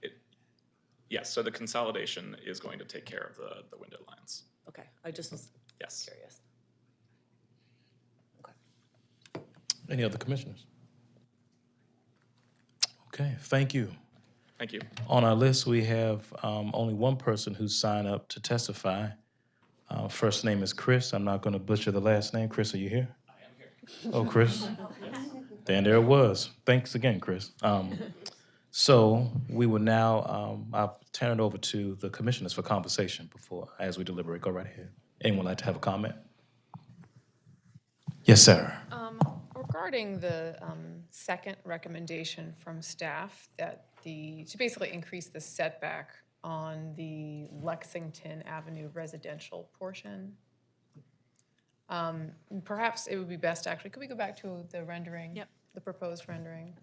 yes, so the consolidation is going to take care of the window lines. Okay, I just was Yes. curious. Any other commissioners? Okay, thank you. Thank you. On our list, we have only one person who's signed up to testify. First name is Chris. I'm not going to butcher the last name. Chris, are you here? I am here. Oh, Chris. Then there it was. Thanks again, Chris. So we will now, I'll turn it over to the commissioners for conversation as we deliberate. Go right ahead. Anyone like to have a comment? Yes, sir. Regarding the second recommendation from staff that to basically increase the setback on the Lexington Avenue residential portion, perhaps it would be best actually, could we go back to the rendering? Yep. The proposed rendering?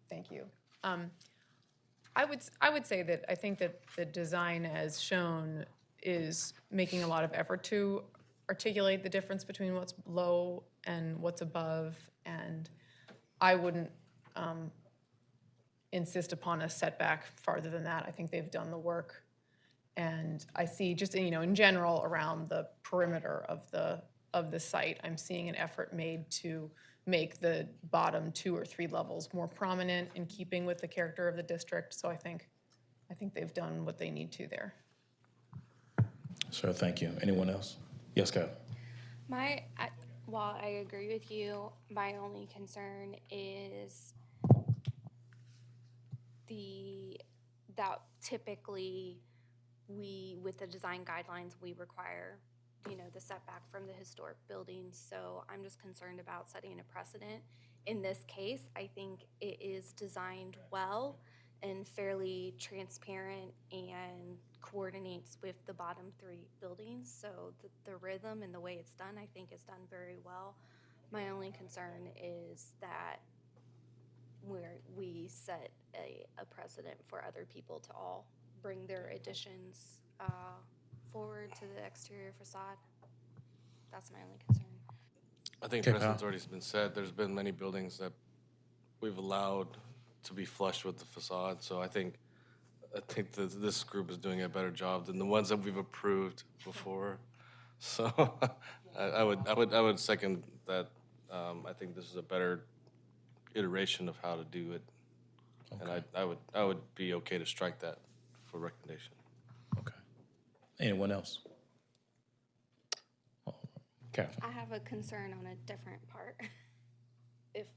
Thank you. I would say that I think that the design as shown is making a lot of effort to articulate the difference between what's below and what's above, and I wouldn't insist upon a setback farther than that. I think they've done the work, and I see just in general around the perimeter of the site, I'm seeing an effort made to make the bottom 2 or 3 levels more prominent in keeping with the character of the district. So I think they've done what they need to there. Sir, thank you. Anyone else? Yes, Kyle. While I agree with you, my only concern is that typically with the design guidelines, we require, the setback from the historic buildings. So I'm just concerned about setting a precedent in this case, I think it is designed well and fairly transparent and coordinates with the bottom three buildings. So the rhythm and the way it's done, I think is done very well. My only concern is that we set a precedent for other people to all bring their additions forward to the exterior facade. That's my only concern. I think Okay, precedent's Kyle. already been set. There's been many buildings that we've allowed to be flush with the facade, so I think that this group is doing a better job than the ones that we've approved before. So I would second that. I think this is a better iteration of how to do it. And I would be okay to strike that for recommendation. Okay. Anyone else? Catherine. I have a concern on a different part. If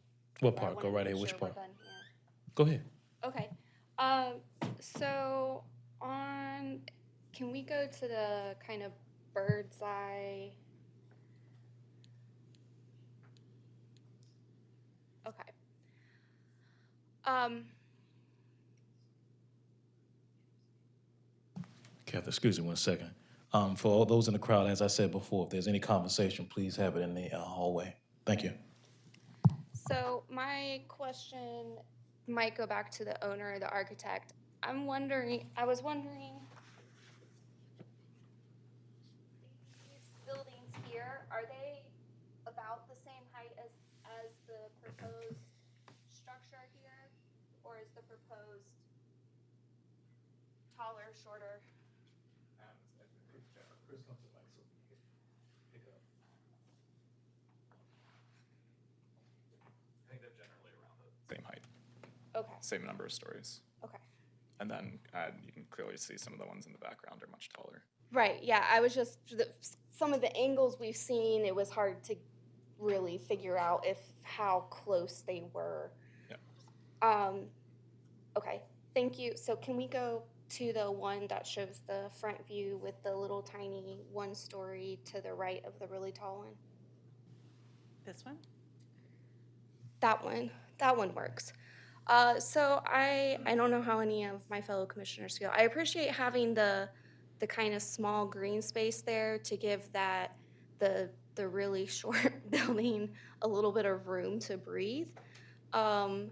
What I part? Go wanna right make ahead. Which sure we're part? done here. Go ahead. Okay. So can we go to the kind of bird's eye? Okay. Catherine, excuse me one second. For all those in the crowd, as I said before, if there's any conversation, please have it in the hallway. Thank you. So my question might go back to the owner, the architect. I was wondering, these buildings here, are they about the same height as the proposed structure here? Or is the proposed taller, shorter? I think they're generally around the same height, Okay, same number of stories. okay. And then you can clearly see some of the ones in the background are much taller. Right, yeah, I was just, some of the angles we've seen, it was hard to really figure out how close they were. Yeah. Okay, thank you. So can we go to the one that shows the front view with the little tiny one-story to the right of the really tall one? This one? That one works. So I don't know how any of my fellow commissioners feel. I appreciate having the kind of small green space there to give that the really short building a little bit of room to breathe. But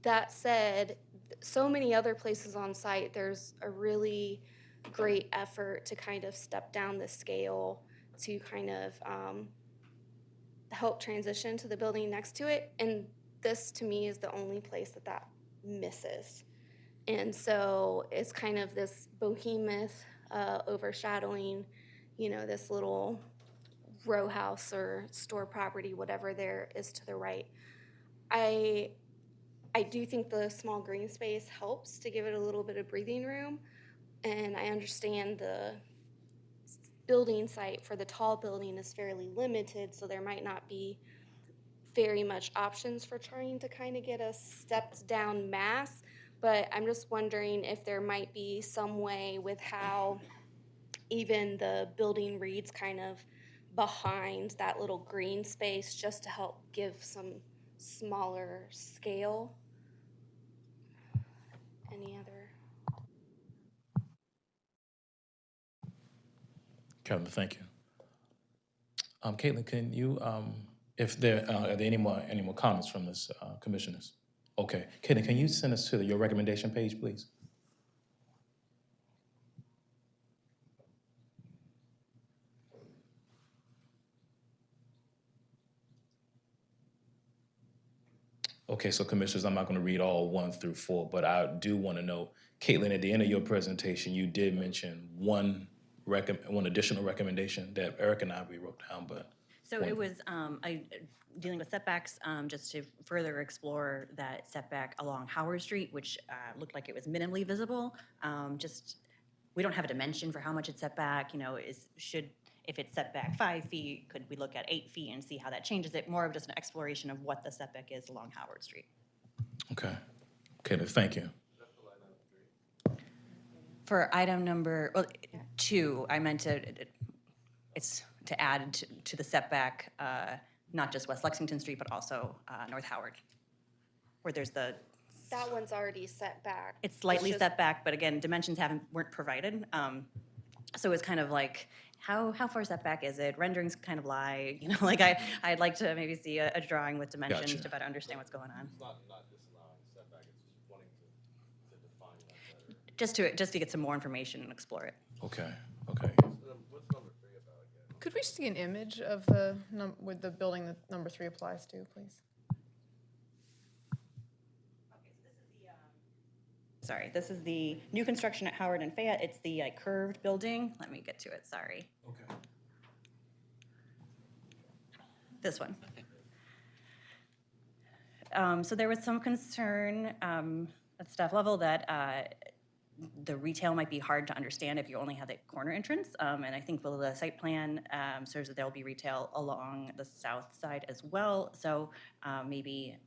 that said, so many other places on site, there's a really great effort to kind of step down the scale to kind of help transition to the building next to it. And this, to me, is the only place that misses. And so it's kind of this behemoth overshadowing, this little row house or store property, whatever there is to the right. I do think the small green space helps to give it a little bit of breathing room. And I understand the building site for the tall building is fairly limited, so there might not be very much options for trying to kind of get a stepped down mass. But I'm just wondering if there might be some way with how even the building reads kind of behind that little green space just to help give some smaller scale. Any other? Catherine, thank you. Caitlin, can you, if there, are there any more comments from this commissioners? Okay, Caitlin, can you send us to your recommendation page, please? Okay, so commissioners, I'm not going to read all 1 through 4, but I do want to know, Caitlin, at the end of your presentation, you did mention one additional recommendation that Eric and we wrote down, but. So it was dealing with setbacks, just to further explore that setback along Howard Street, which looked like it was minimally visible. We don't have a dimension for how much it's set back, if it's set back 5 feet, could we look at 8 feet and see how that changes it? More of just an exploration of what the setback is along Howard Street. Okay. Caitlin, thank you. For item number 2, I meant it's to add to the setback not just West Lexington Street, but also North Howard, where there's the, That one's already set back. it's slightly just- set back, but again, dimensions weren't provided. So it's kind of like, how far set back is it? Renderings kind of lie, you know, like I'd like to maybe see a drawing with dimensions Gotcha. to better understand what's going on. It's not disallowing setback, it's just wanting to define that better. Just to get some more information and explore it. Okay, okay. What's number 3 about again? Could we see an image of the, with the building that number 3 applies to, please? Sorry, this is the new construction at Howard and Fayette. It's the curved building. Let me get to it, sorry. Okay. This one. So there was some concern at staff level that the retail might be hard to understand if you only have the corner entrance. And I think the site plan shows that there will be retail along the south side as well. So maybe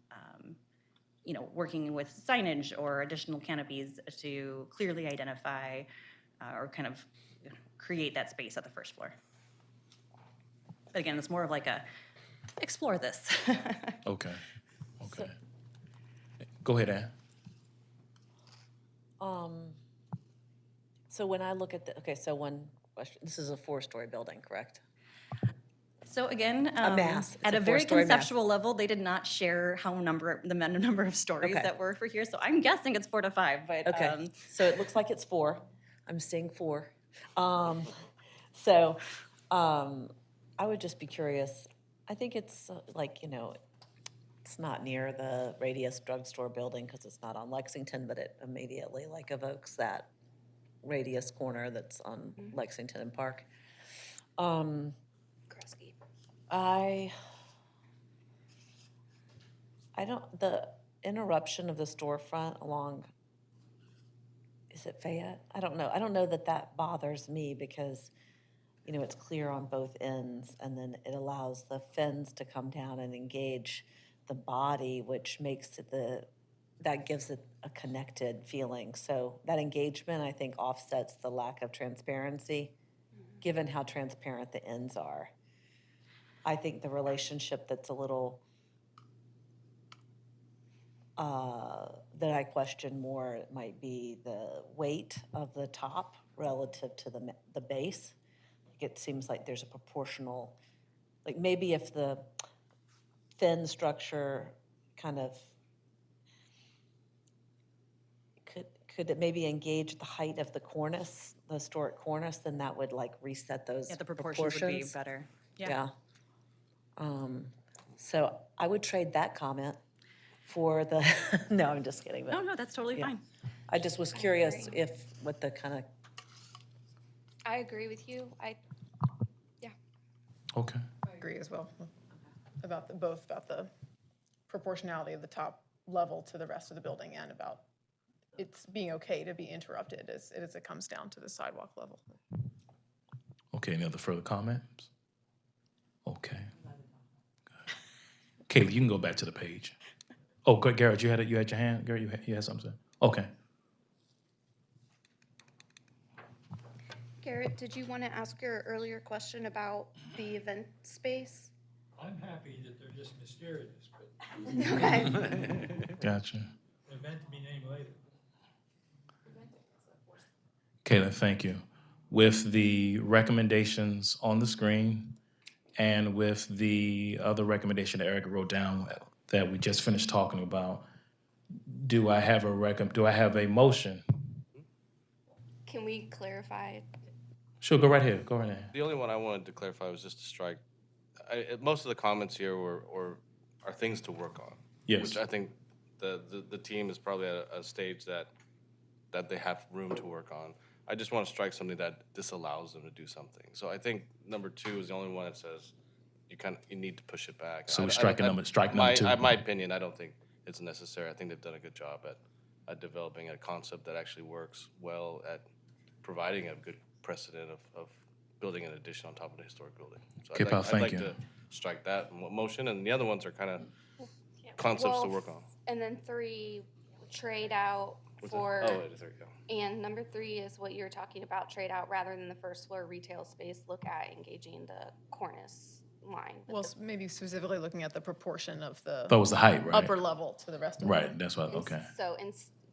working with signage or additional canopies to clearly identify or kind of create that space at the first floor. But again, it's more of like a explore this. Okay, okay. Go ahead, Ann. So when I look at so one question, this is a 4-story building, correct? So again, A mass. It's at a a very 4-story mass. conceptual level, they did not share the number of stories Okay. that were for here. So I'm guessing it's 4 to 5. But Okay, so it looks like it's 4. I'm seeing 4. I would just be curious. I think it's it's not near the Radius drugstore building because it's not on Lexington, but it immediately evokes that Radius corner that's on Lexington and Park. The interruption of the storefront along, is it Fayette? I don't know. I don't know that bothers me because, it's clear on both ends, and then it allows the fins to come down and engage the body, which makes that gives it a connected feeling. So that engagement, I think, offsets the lack of transparency, given how transparent the ends are. I think the relationship that's a little, that I question more might be the weight of the top relative to the base. It seems like there's a proportional, maybe if the fin structure kind of, could it maybe engage the height of the cornice, the historic cornice, then that would reset those Yeah, the proportions would be better. Yeah. So I would trade that comment for the, no, I'm just kidding. But No, that's totally yeah. fine. I just was curious what the kind of, I agree with you. Okay. I agree as well about the proportionality of the top level to the rest of the building and about it's being okay to be interrupted as it comes down to the sidewalk level. Okay, any other further comments? Okay. Kaylee, you can go back to the page. Oh, good, Garrett, you had your hand? Garrett, you had something to say? Okay. Garrett, did you want to ask your earlier question about the event space? I'm happy that they're just mysterious, but Okay. Gotcha. event to be named later. Kayla, thank you. With the recommendations on the screen and with the other recommendation that Erica wrote down that we just finished talking about, do I have a motion? Can we clarify? Sure, go right here. Go right ahead. The only one I wanted to clarify was just to strike, most of the comments here are things to work on. Yes. Which I think the team is probably at a stage that they have room to work on. I just want to strike something that disallows them to do something. So I think number 2 is the only one that says you need to push it back. So we're striking number 2. My opinion, I don't think it's necessary. I think they've done a good job at developing a concept that actually works well at providing a good precedent of building an addition on top of the historic building. So Okay, Pal, I'd thank like you. to strike that motion, and the other ones are kind of concepts to work on. And then 3, trade out What's that? for. Oh, there you go. And number 3 is what you're talking about, trade out rather than the first floor retail space. Look at engaging the cornice line. with Well, the- maybe specifically looking at the proportion of the That was the height, right? upper level to the rest of the Right, building. that's what, and okay. So,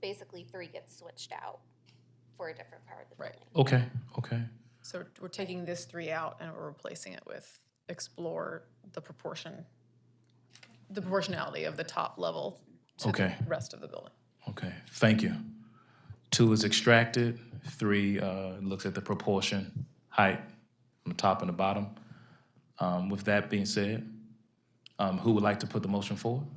basically 3 gets switched out for a different part of the Right. building. Okay. So we're taking this 3 out and we're replacing it with explore the proportionality of the top level to Okay. the rest of the building. Okay, thank you. 2 is extracted, 3 looks at the proportion, height, from the top and the bottom. With that being said, who would like to put the motion forward?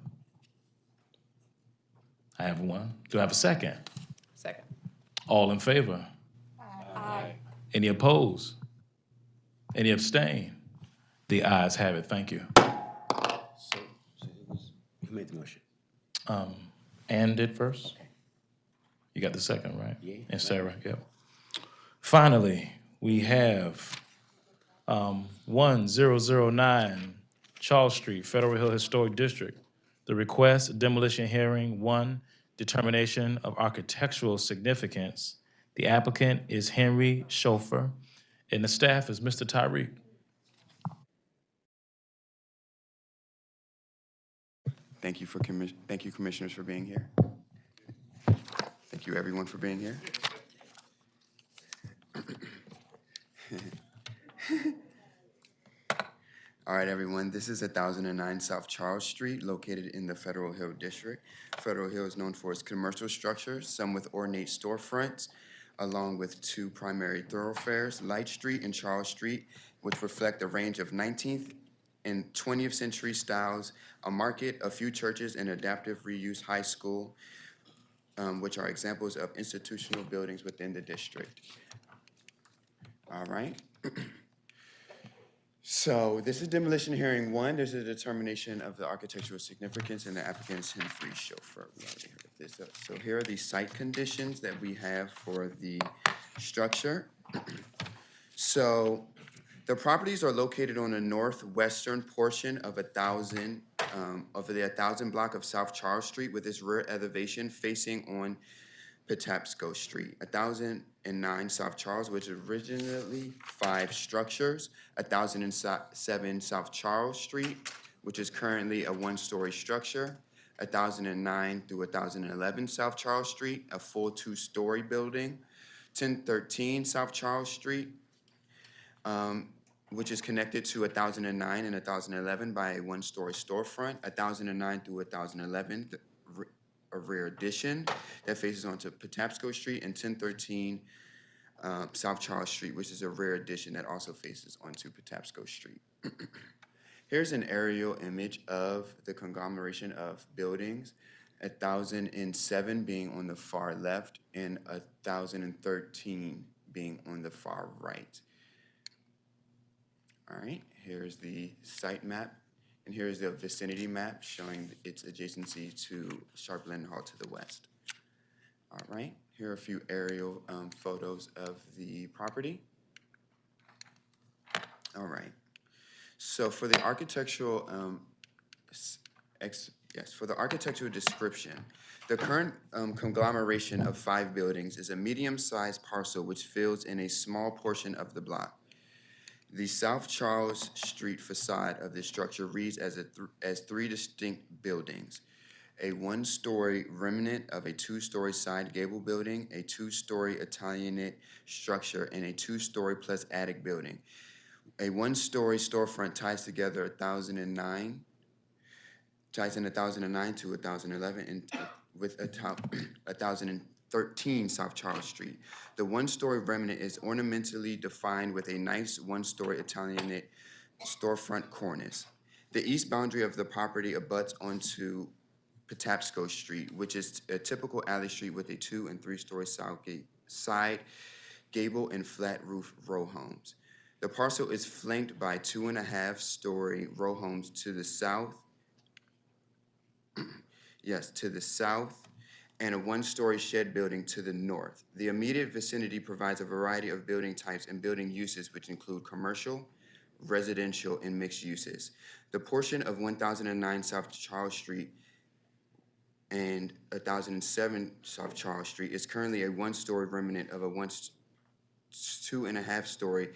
I have one. Do I have a second? Second. All in favor? Aye. Any opposed? Any abstain? The ayes have it, thank you. So who made the motion? Ann did first? You got the second, right? Yeah. And Sarah, yep. Finally, we have 1009 Charles Street, Federal Hill Historic District. The request demolition hearing, 1, determination of architectural significance. The applicant is Henry Schofer, and the staff is Mr. Tyreek. Thank you commissioners for being here. Thank you everyone for being here. All right, everyone, this is 1009 South Charles Street, located in the Federal Hill District. Federal Hill is known for its commercial structures, some with ornate storefronts, along with 2 primary thoroughfares, Light Street and Charles Street, which reflect a range of 19th and 20th century styles, a market, a few churches, and adaptive reuse high school, which are examples of institutional buildings within the district. All right. So this is demolition hearing 1. There's a determination of the architectural significance, and the applicant is Henry Schofer. We already heard of this. So here are the site conditions that we have for the structure. So the properties are located on the northwestern portion of the 1000 block of South Charles Street, with its rear elevation facing on Patapsco Street. 1009 South Charles, which is originally 5 structures. 1007 South Charles Street, which is currently a 1-story structure. 1009 through 1011 South Charles Street, a full 2-story building. 1013 South Charles Street, which is connected to 1009 and 1011 by a 1-story storefront. 1009 through 1011, a rear addition that faces onto Patapsco Street, and 1013 South Charles Street, which is a rear addition that also faces onto Patapsco Street. Here's an aerial image of the conglomeration of buildings, 1007 being on the far left and 1013 being on the far right. All right, here's the site map. And here's the vicinity map showing its adjacency to Sharp Linen Hall to the west. All right, here are a few aerial photos of the property. All right, so for the architectural description, the current conglomeration of 5 buildings is a medium-sized parcel which fills in a small portion of the block. The South Charles Street facade of this structure reads as 3 distinct buildings: a 1-story remnant of a 2-story side gable building, a 2-story Italianate structure, and a 2-story plus attic building. A 1-story storefront ties in 1009 to 1011, and with 1013 South Charles Street. The 1-story remnant is ornamentally defined with a nice 1-story Italianate storefront cornice. The east boundary of the property abuts onto Patapsco Street, which is a typical alley street with a 2- and 3-story side gable and flat roof row homes. The parcel is flanked by 2.5-story row homes to the south. Yes, to the south, and a 1-story shed building to the north. The immediate vicinity provides a variety of building types and building uses, which include commercial, residential, and mixed uses. The portion of 1009 South Charles Street and 1007 South Charles Street is currently a 1-story remnant of a 2.5-story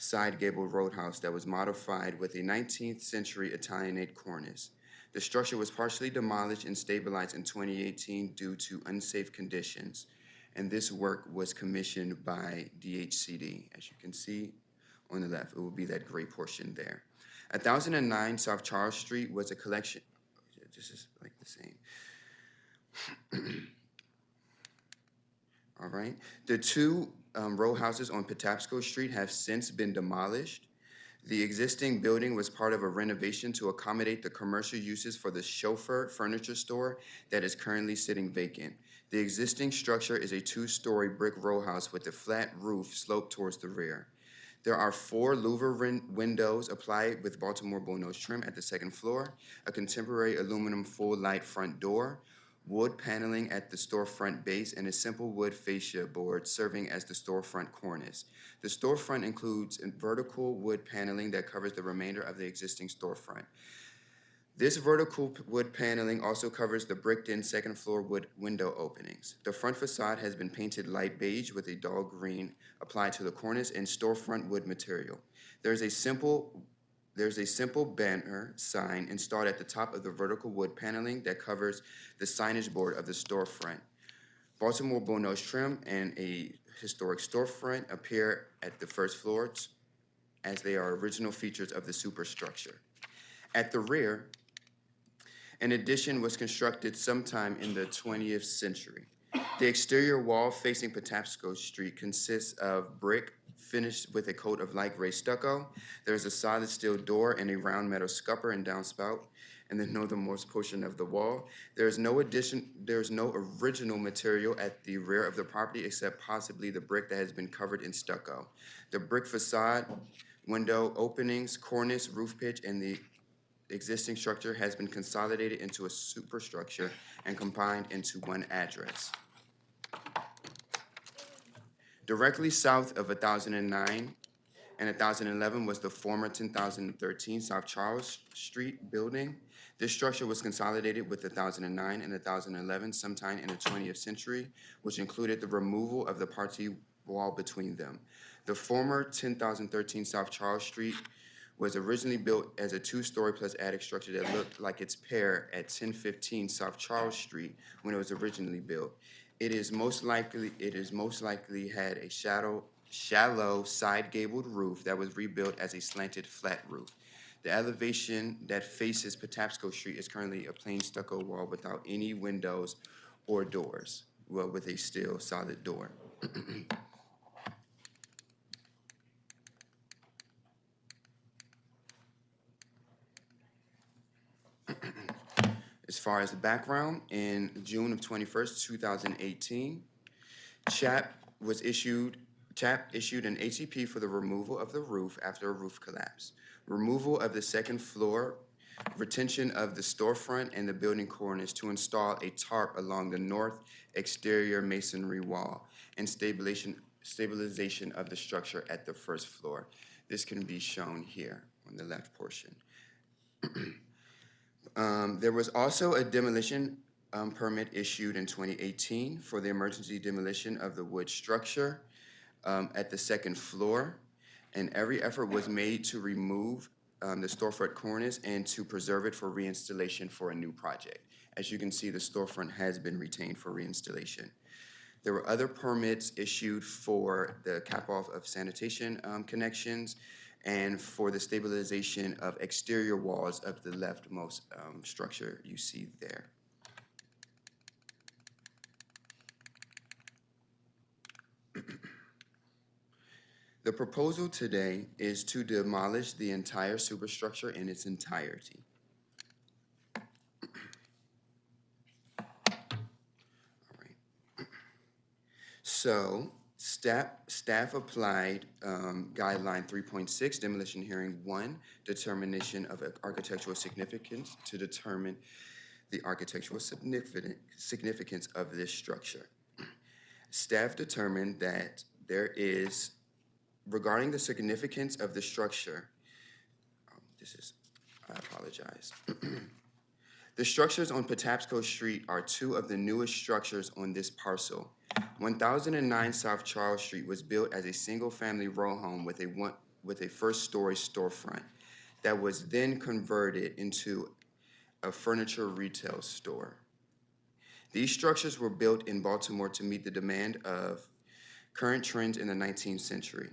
side gable roadhouse that was modified with a 19th century Italianate cornice. The structure was partially demolished and stabilized in 2018 due to unsafe conditions, and this work was commissioned by DHCD. As you can see on the left, it will be that gray portion there. 1009 South Charles Street was a collection, this is like the same. All right, the two row houses on Patapsco Street have since been demolished. The existing building was part of a renovation to accommodate the commercial uses for the Chauffeur Furniture Store that is currently sitting vacant. The existing structure is a two-story brick row house with a flat roof sloped towards the rear. There are 4 louver windows applied with Baltimore bullnose trim at the second floor, a contemporary aluminum full-light front door, wood paneling at the storefront base, and a simple wood fascia board serving as the storefront cornice. The storefront includes a vertical wood paneling that covers the remainder of the existing storefront. This vertical wood paneling also covers the bricked-in second-floor wood window openings. The front facade has been painted light beige with a dull green applied to the cornice and storefront wood material. There's a simple banner sign installed at the top of the vertical wood paneling that covers the signage board of the storefront. Baltimore bullnose trim and a historic storefront appear at the first floor as they are original features of the superstructure. At the rear, an addition was constructed sometime in the 20th century. The exterior wall facing Patapsco Street consists of brick finished with a coat of light gray stucco. There is a solid steel door and a round metal scupper and downspout in the northernmost portion of the wall. There is no original material at the rear of the property except possibly the brick that has been covered in stucco. The brick facade, window openings, cornice, roof pitch, and the existing structure has been consolidated into a superstructure and combined into one address. Directly south of 1009 and 1011 was the former 1013 South Charles Street building. This structure was consolidated with 1009 and 1011 sometime in the 20th century, which included the removal of the party wall between them. The former 1013 South Charles Street was originally built as a 2-story plus attic structure that looked like its pair at 1015 South Charles Street when it was originally built. It is most likely had a shallow side gabled roof that was rebuilt as a slanted flat roof. The elevation that faces Patapsco Street is currently a plain stucco wall without any windows or doors, well, with a steel solid door. As far as the background, in June of 21st, 2018, CHAP issued an ATP for the removal of the roof after a roof collapse, removal of the second floor, retention of the storefront and the building cornice to install a tarp along the north exterior masonry wall, and stabilization of the structure at the first floor. This can be shown here on the left portion. There was also a demolition permit issued in 2018 for the emergency demolition of the wood structure at the second floor, and every effort was made to remove the storefront cornice and to preserve it for reinstallation for a new project. As you can see, the storefront has been retained for reinstallation. There were other permits issued for the cap-off of sanitation connections and for the stabilization of exterior walls of the leftmost structure you see there. The proposal today is to demolish the entire superstructure in its entirety. All right. So staff applied guideline 3.6, demolition hearing 1, determination of architectural significance to determine the architectural significance of this structure. Staff determined that there is, regarding the significance of the structure, I apologize. The structures on Patapsco Street are 2 of the newest structures on this parcel. 1009 South Charles Street was built as a single-family row home with a with a first-story storefront that was then converted into a furniture retail store. These structures were built in Baltimore to meet the demand of current trends in the 19th century.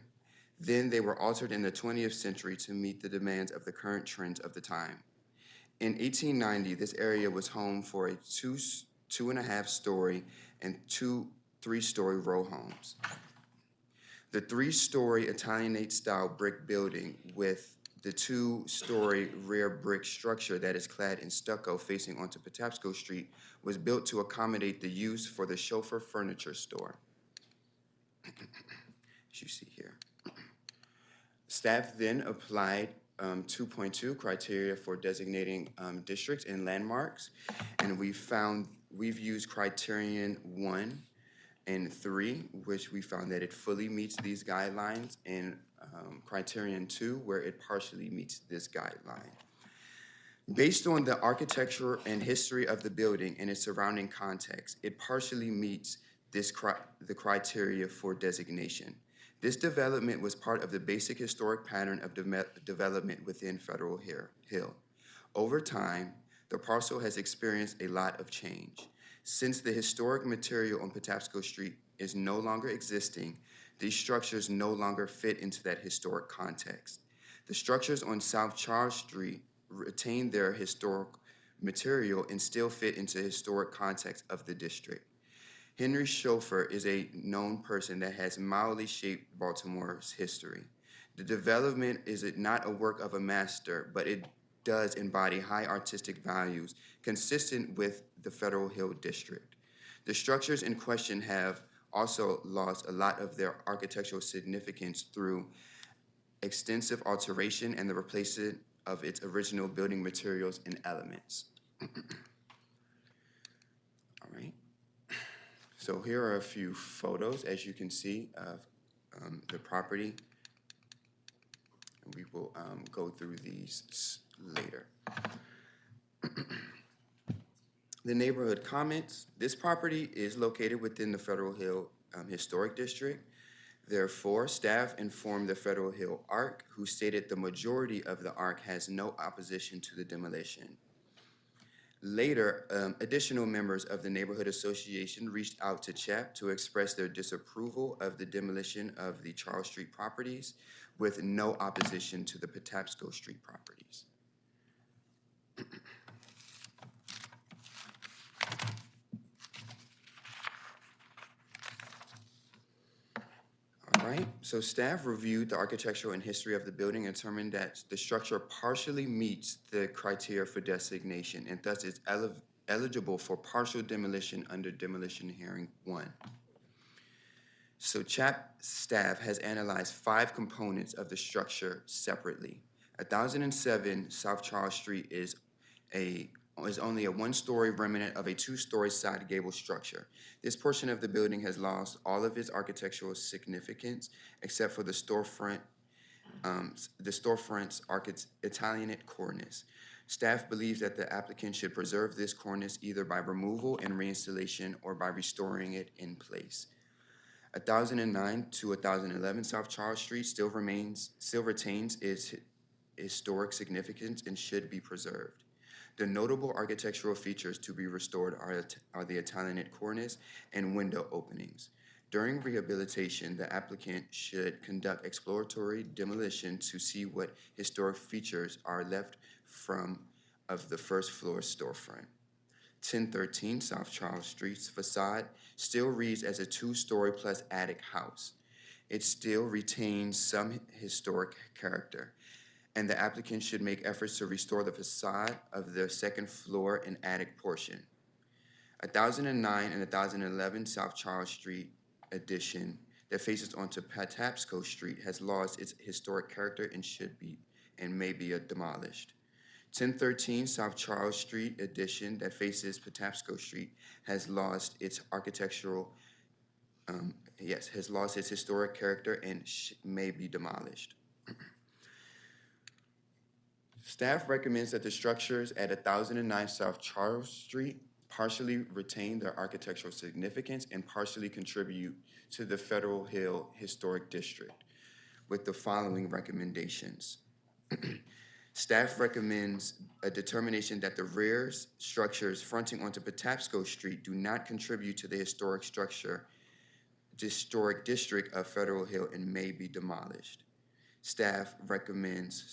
Then they were altered in the 20th century to meet the demands of the current trends of the time. In 1890, this area was home for a two and a half story and two three-story row homes. The three-story Italianate style brick building with the two-story rear brick structure that is clad in stucco facing onto Patapsco Street was built to accommodate the use for the chauffeur furniture store, as you see here. Staff then applied 2.2 criteria for designating districts and landmarks, and we've used criterion 1 and 3, which we found that it fully meets these guidelines, and criterion 2, where it partially meets this guideline. Based on the architecture and history of the building and its surrounding context, it partially meets the criteria for designation. This development was part of the basic historic pattern of development within Federal Hill. Over time, the parcel has experienced a lot of change. Since the historic material on Patapsco Street is no longer existing, these structures no longer fit into that historic context. The structures on South Charles Street retain their historic material and still fit into the historic context of the district. Henry Schoeffer is a known person that has mildly shaped Baltimore's history. The development is not a work of a master, but it does embody high artistic values consistent with the Federal Hill District. The structures in question have also lost a lot of their architectural significance through extensive alteration and the replacement of its original building materials and elements. All right. So here are a few photos, as you can see, of the property. And we will go through these later. The neighborhood comments. This property is located within the Federal Hill Historic District. Therefore, staff informed the Federal Hill ARC, who stated the majority of the ARC has no opposition to the demolition. Later, additional members of the neighborhood association reached out to CHAP to express their disapproval of the demolition of the Charles Street properties with no opposition to the Patapsco Street properties. All right, so staff reviewed the architectural and history of the building and determined that the structure partially meets the criteria for designation and thus is eligible for partial demolition under Demolition Hearing 1. So CHAP staff has analyzed 5 components of the structure separately. 1007 South Charles Street is only a 1-story remnant of a 2-story side gable structure. This portion of the building has lost all of its architectural significance except for the storefront's Italianate cornice. Staff believes that the applicant should preserve this cornice either by removal and reinstallation or by restoring it in place. 1009 to 1011 South Charles Street still retains its historic significance and should be preserved. The notable architectural features to be restored are the Italianate cornice and window openings. During rehabilitation, the applicant should conduct exploratory demolition to see what historic features are left of the first floor storefront. 1013 South Charles Street's facade still reads as a 2-story plus attic house. It still retains some historic character, and the applicant should make efforts to restore the facade of the second floor and attic portion. 1009 and 1011 South Charles Street addition that faces onto Patapsco Street has lost its historic character and may be demolished. 1013 South Charles Street addition that faces Patapsco Street has lost its historic character and may be demolished. Staff recommends that the structures at 1009 South Charles Street partially retain their architectural significance and partially contribute to the Federal Hill Historic District. with the following recommendations. Staff recommends a determination that the rear structures fronting onto Patapsco Street do not contribute to the historic district of Federal Hill and may be demolished. Staff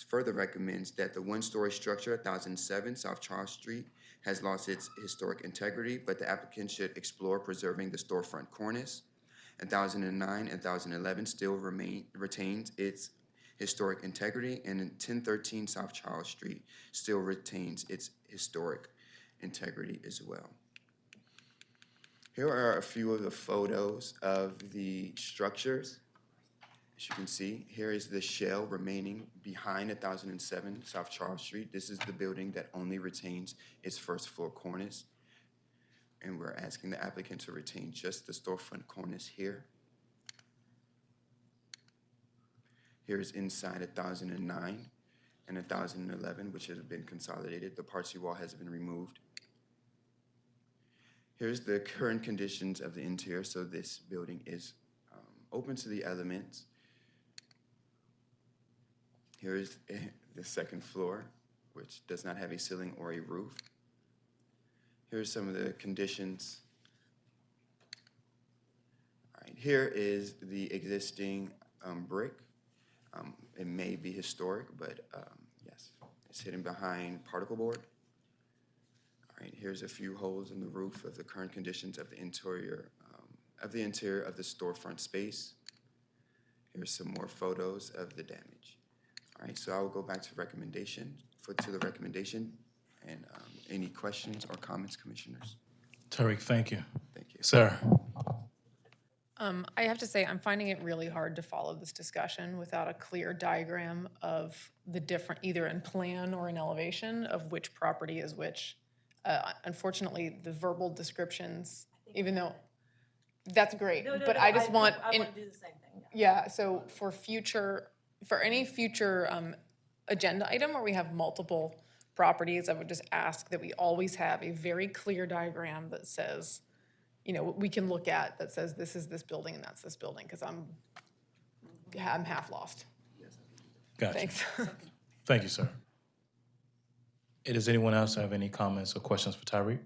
further recommends that the one-story structure at 1007 South Charles Street has lost its historic integrity, but the applicant should explore preserving the storefront cornice. 1009 and 1011 still retains its historic integrity, and 1013 South Charles Street still retains its historic integrity as well. Here are a few of the photos of the structures. As you can see, here is the shell remaining behind 1007 South Charles Street. This is the building that only retains its first floor cornice. And we're asking the applicant to retain just the storefront cornice here. Here's inside 1009 and 1011, which has been consolidated. The party wall has been removed. Here's the current conditions of the interior. So this building is open to the elements. Here's the second floor, which does not have a ceiling or a roof. Here's some of the conditions. All right, here is the existing brick. It may be historic, but yes, it's hidden behind particle board. All right, here's a few holes in the roof of the current conditions of the interior of the storefront space. Here's some more photos of the damage. All right, so I will go back to the recommendation and any questions or comments, commissioners? Tariq, thank you. Thank you. Sir? I have to say, I'm finding it really hard to follow this discussion without a clear diagram of the different, either in plan or in elevation, of which property is which. Unfortunately, the verbal descriptions, even though, that's great, but I just want. I want to do the same thing. Yeah, so for any future agenda item where we have multiple properties, I would just ask that we always have a very clear diagram that says, we can look at that says this is this building and that's this building, because I'm half lost. Gotcha. Thanks. Thank you, sir. Does anyone else have any comments or questions for Tariq?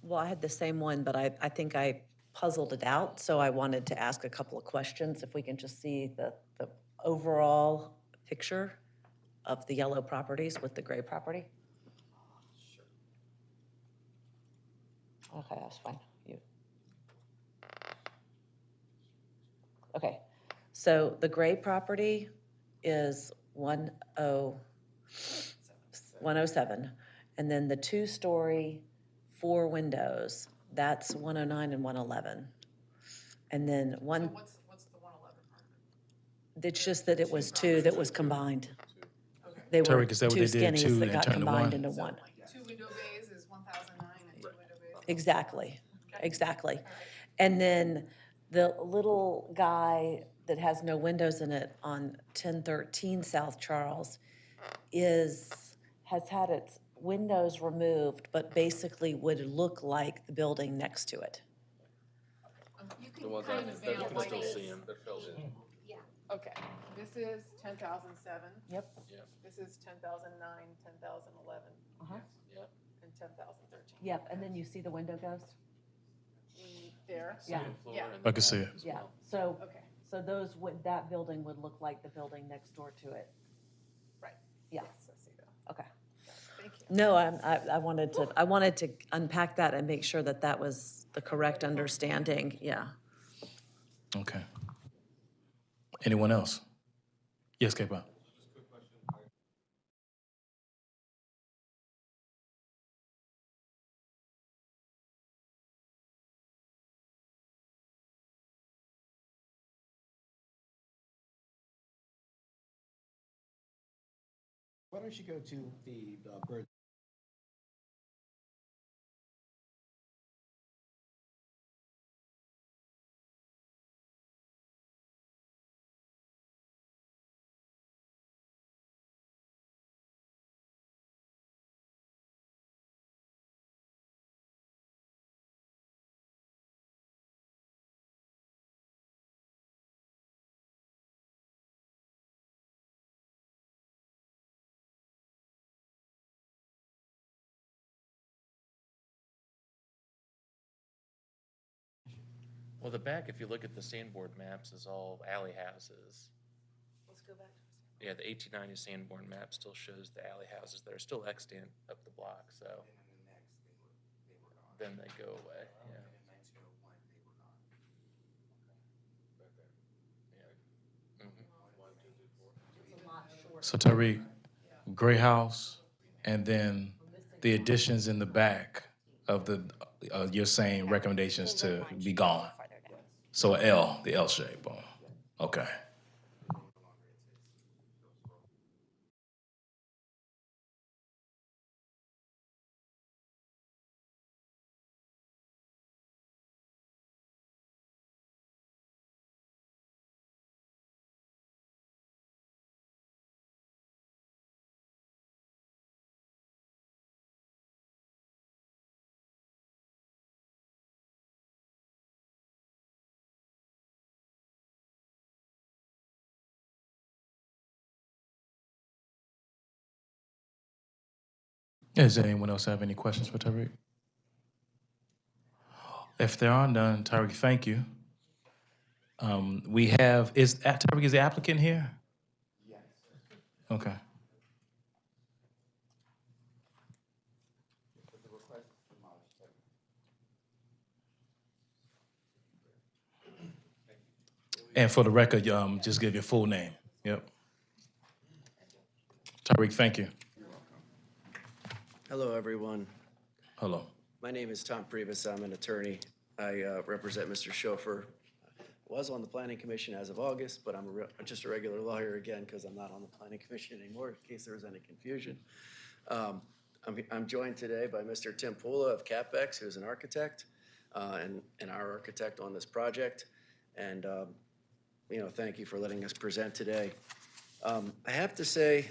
Well, I had the same one, but I think I puzzled it out, so I wanted to ask a couple of questions. If we can just see the overall picture of the yellow properties with the gray property? Sure. Okay, that's fine. Okay, so the gray property is 107, and then the two-story, 4 windows, that's 109 and 111. And then one. So what's the 111 part? It's just that it was 2 that was combined. Okay. They were Tariq, is that what 2 they did, 2 skinnies that and got turned to combined 1? into 1. 2 window bays is 1009 and 2 window bays. Exactly, exactly. And then the little guy that has no windows in it on 1013 South Charles has had its windows removed, but basically would look like the building next to it. You The can ones kind that of you visualize. can still see them, they're filled in. Yeah. Okay, this is 10,007. Yep. Yep, This is 10,009, 10,011, Uh-huh. yep. and 10,013. Yep, and then you see the window ghost? There? Yeah. Second floor Yeah. and I can see it. as Yeah, well. so, Okay, so that building would look like the building next door to it. right. Yeah, Yes, I see that. okay. Thank you. No, I wanted to unpack that and make sure that was the correct understanding, yeah. Okay. Anyone else? Yes, K-Pop. Why don't you go to the bird Well, the back, if you look at the sandboard maps, is all alley houses. Let's go back to. Yeah, the 1890 Sanborn map still shows the alley houses that are still extant up the block, so. Then they go away, yeah. So Tariq, gray house, and then the additions in the back of the, you're saying recommendations to be gone? So a L, the L shape, okay. Does anyone else have any questions for Tariq? If there are none, Tariq, thank you. We have, Tariq, is the applicant here? Yes. Okay. And for the record, just give your full name. Yep. Tariq, thank you. Hello, everyone. Hello. My name is Tom Priebus. I'm an attorney. I represent Mr. Schofer. Was on the Planning Commission as of August, but I'm just a regular lawyer again because I'm not on the Planning Commission anymore, in case there was any confusion. I'm joined today by Mr. Tim Pula of CapEx, who's an architect and our architect on this project. And thank you for letting us present today. I have to say,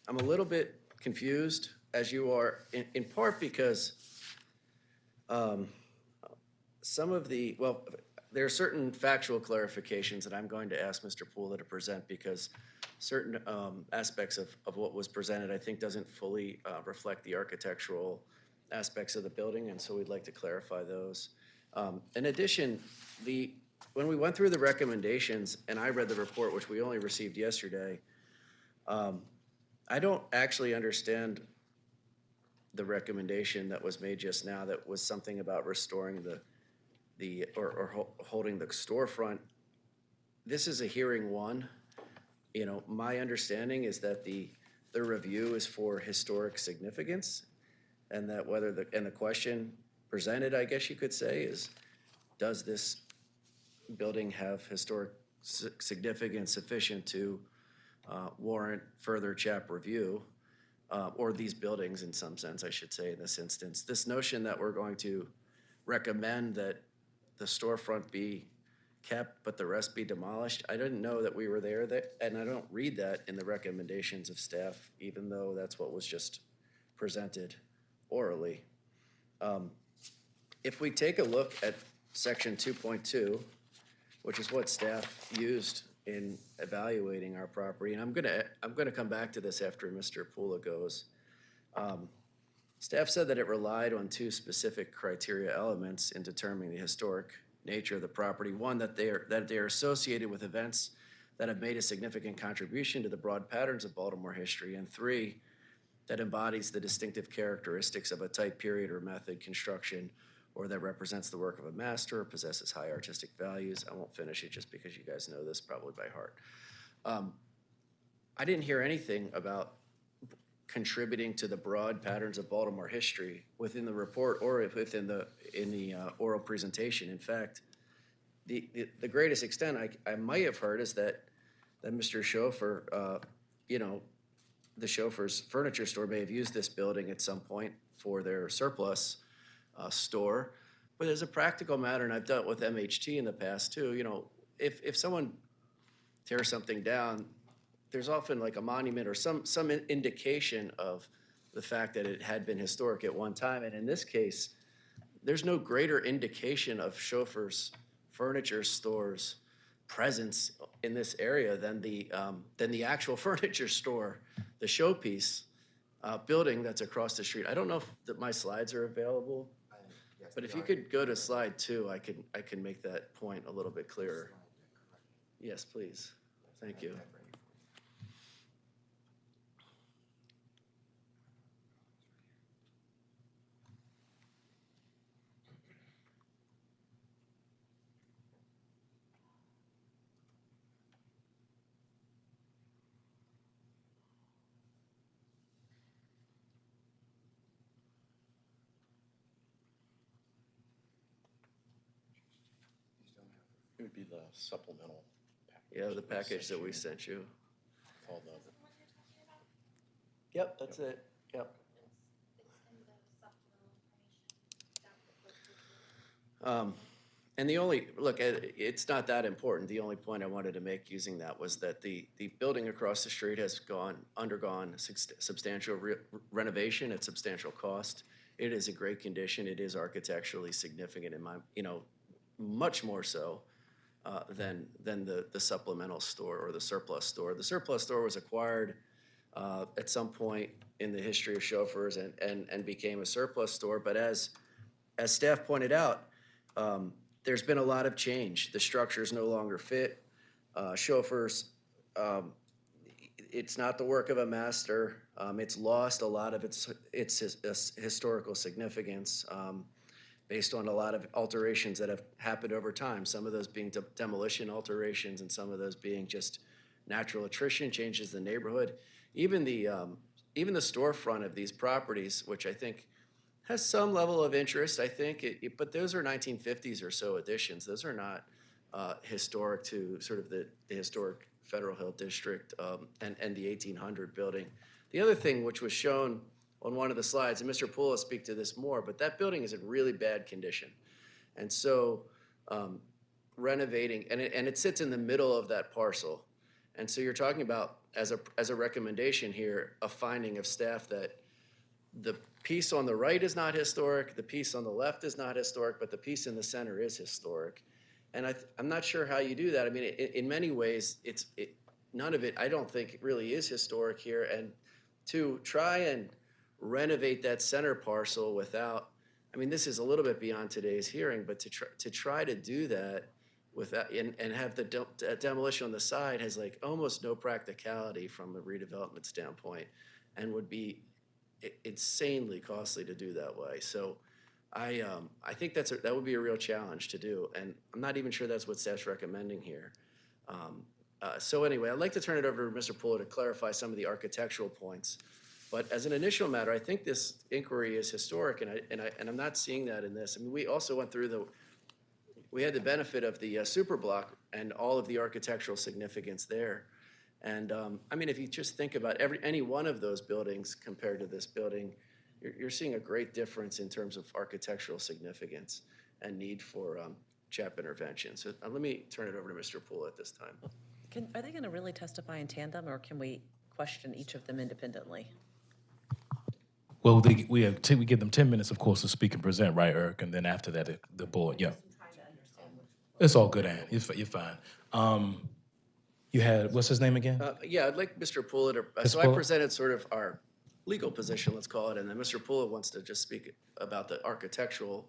I'm a little bit confused, as you are, in part because there are certain factual clarifications that I'm going to ask Mr. Pula to present because certain aspects of what was presented, I think, doesn't fully reflect the architectural aspects of the building, and so we'd like to clarify those. In addition, when we went through the recommendations, and I read the report, which we only received yesterday, I don't actually understand the recommendation that was made just now that was something about restoring holding the storefront. This is a hearing one. My understanding is that the review is for historic significance, and that the question presented, I guess you could say, is, does this building have historic significance sufficient to warrant further CHAP review, or these buildings in some sense, I should say, in this instance. This notion that we're going to recommend that the storefront be kept but the rest be demolished, I didn't know that we were there, and I don't read that in the recommendations of staff, even though that's what was just presented orally. If we take a look at section 2.2, which is what staff used in evaluating our property, and I'm gonna come back to this after Mr. Pula goes. Staff said that it relied on two specific criteria elements in determining the historic nature of the property. One, that they are associated with events that have made a significant contribution to the broad patterns of Baltimore history, and three, that embodies the distinctive characteristics of a type, period, or method construction, or that represents the work of a master, or possesses high artistic values. I won't finish it just because you guys know this probably by heart. I didn't hear anything about contributing to the broad patterns of Baltimore history within the report or in the oral presentation. In fact, the greatest extent I might have heard is that Mr. Schofer, the Schofer's furniture store may have used this building at some point for their surplus store. But as a practical matter, and I've dealt with MHT in the past too, if someone tears something down, there's often like a monument or some indication of the fact that it had been historic at one time. And in this case, there's no greater indication of Schofer's furniture store's presence in this area than the actual furniture store, the showpiece building that's across the street. I don't know if my slides are available. But if you could go to slide 2, I can make that point a little bit clearer. Yes, please. Thank you. It would be the supplemental package. Yeah, the package that we sent you. Called Yep, that's it. Yep. And the only, look, it's not that important. The only point I wanted to make using that was that the building across the street has undergone substantial renovation at substantial cost. It is in great condition. It is architecturally significant in my, much more so than the supplemental store or the surplus store. The surplus store was acquired at some point in the history of chauffeurs and became a surplus store. But as staff pointed out, there's been a lot of change. The structures no longer fit. Chauffeurs, it's not the work of a master. It's lost a lot of its historical significance based on a lot of alterations that have happened over time. Some of those being demolition alterations and some of those being just natural attrition, changes in the neighborhood. Even the storefront of these properties, which I think has some level of interest, I think, but those are 1950s or so additions. Those are not historic to sort of the historic Federal Hill District and the 1800 building. The other thing which was shown on one of the slides, and Mr. Poole will speak to this more, but that building is in really bad condition. And so renovating, and it sits in the middle of that parcel. And so you're talking about, as a recommendation here, a finding of staff that the piece on the right is not historic, the piece on the left is not historic, but the piece in the center is historic. And I'm not sure how you do that. I mean, in many ways, none of it, I don't think, really is historic here. And to try and renovate that center parcel without, I mean, this is a little bit beyond today's hearing, but to try to do that without, and have the demolition on the side has like almost no practicality from a redevelopment standpoint and would be insanely costly to do that way. So I think that would be a real challenge to do, and I'm not even sure that's what staff's recommending here. So anyway, I'd like to turn it over to Mr. Poole to clarify some of the architectural points. But as an initial matter, I think this inquiry is historic, and I'm not seeing that in this. I mean, we also went through we had the benefit of the super block and all of the architectural significance there. And I mean, if you just think about any one of those buildings compared to this building, you're seeing a great difference in terms of architectural significance and need for CHAP intervention. So let me turn it over to Mr. Poole at this time. Are they going to really testify in tandem, or can we question each of them independently? Well, we give them 10 minutes, of course, to speak and present, right, Eric? And then after that, the board, yeah. It's all good, Ann. You're fine. You had, what's his name again? Yeah, I'd like Mr. Poole to, so I presented sort of our legal position, let's call it, and then Mr. Poole wants to just speak about the architectural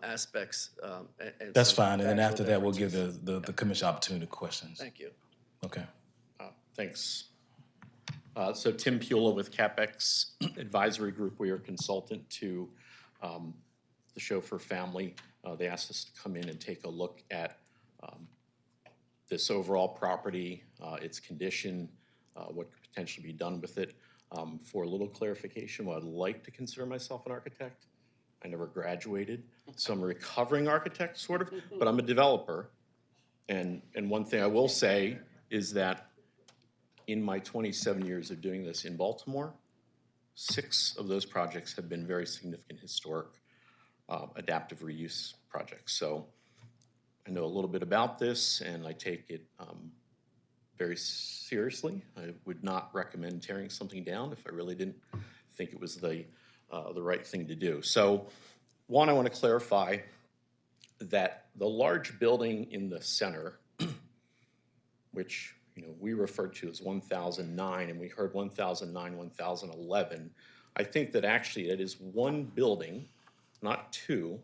aspects. And That's fine, and then after that, we'll give the commission opportunity to questions. Thank you. Okay. Thanks. So Tim Pula with CapEx Advisory Group. We are consultant to the chauffeur family. They asked us to come in and take a look at this overall property, its condition, what could potentially be done with it. For a little clarification, well, I'd like to consider myself an architect. I never graduated, so I'm a recovering architect, sort of, but I'm a developer. And one thing I will say is that in my 27 years of doing this in Baltimore, 6 of those projects have been very significant historic adaptive reuse projects. So I know a little bit about this, and I take it very seriously. I would not recommend tearing something down if I really didn't think it was the right thing to do. So, one, I want to clarify that the large building in the center, which we referred to as 1009, and we heard 1009, 1011. I think that actually it is one building, not 2,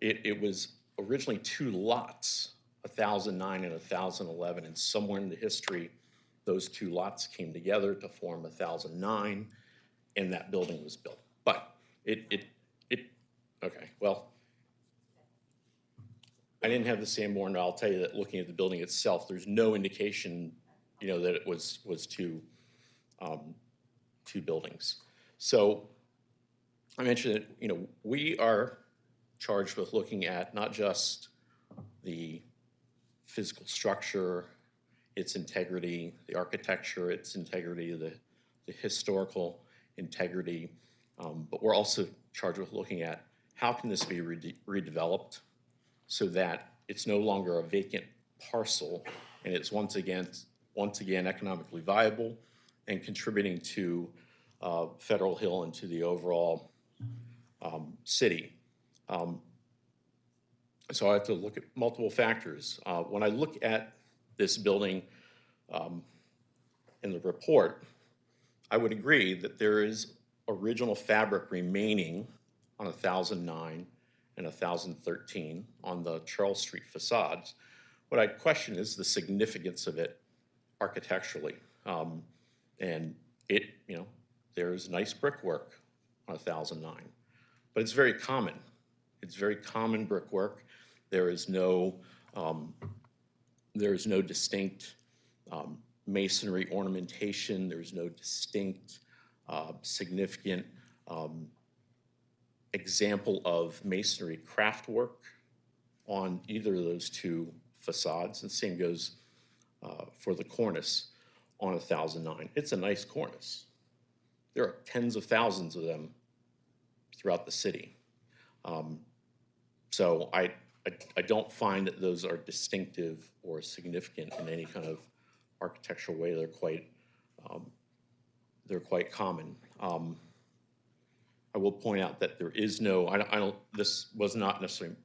it was originally two lots, 1009 and 1011, and somewhere in the history, those two lots came together to form 1009, and that building was built. But okay, well, I didn't have the Sanborn, I'll tell you that looking at the building itself, there's no indication, that it was two buildings. So I mentioned that, we are charged with looking at not just the physical structure, its integrity, the architecture, its integrity, the historical integrity, but we're also charged with looking at how can this be redeveloped so that it's no longer a vacant parcel and it's once again economically viable and contributing to Federal Hill and to the overall city. So I have to look at multiple factors. When I look at this building in the report, I would agree that there is original fabric remaining on 1009 and 1013 on the Charles Street facades. What I question is the significance of it architecturally. And there's nice brickwork on 1009, but it's very common. It's very common brickwork. There is no distinct masonry ornamentation. There's no distinct significant example of masonry craft work on either of those two facades. And the same goes for the cornice on 1009. It's a nice cornice. There are tens of thousands of them throughout the city. So I don't find that those are distinctive or significant in any kind of architectural way. They're quite common. I will point out that there is no, this was not necessarily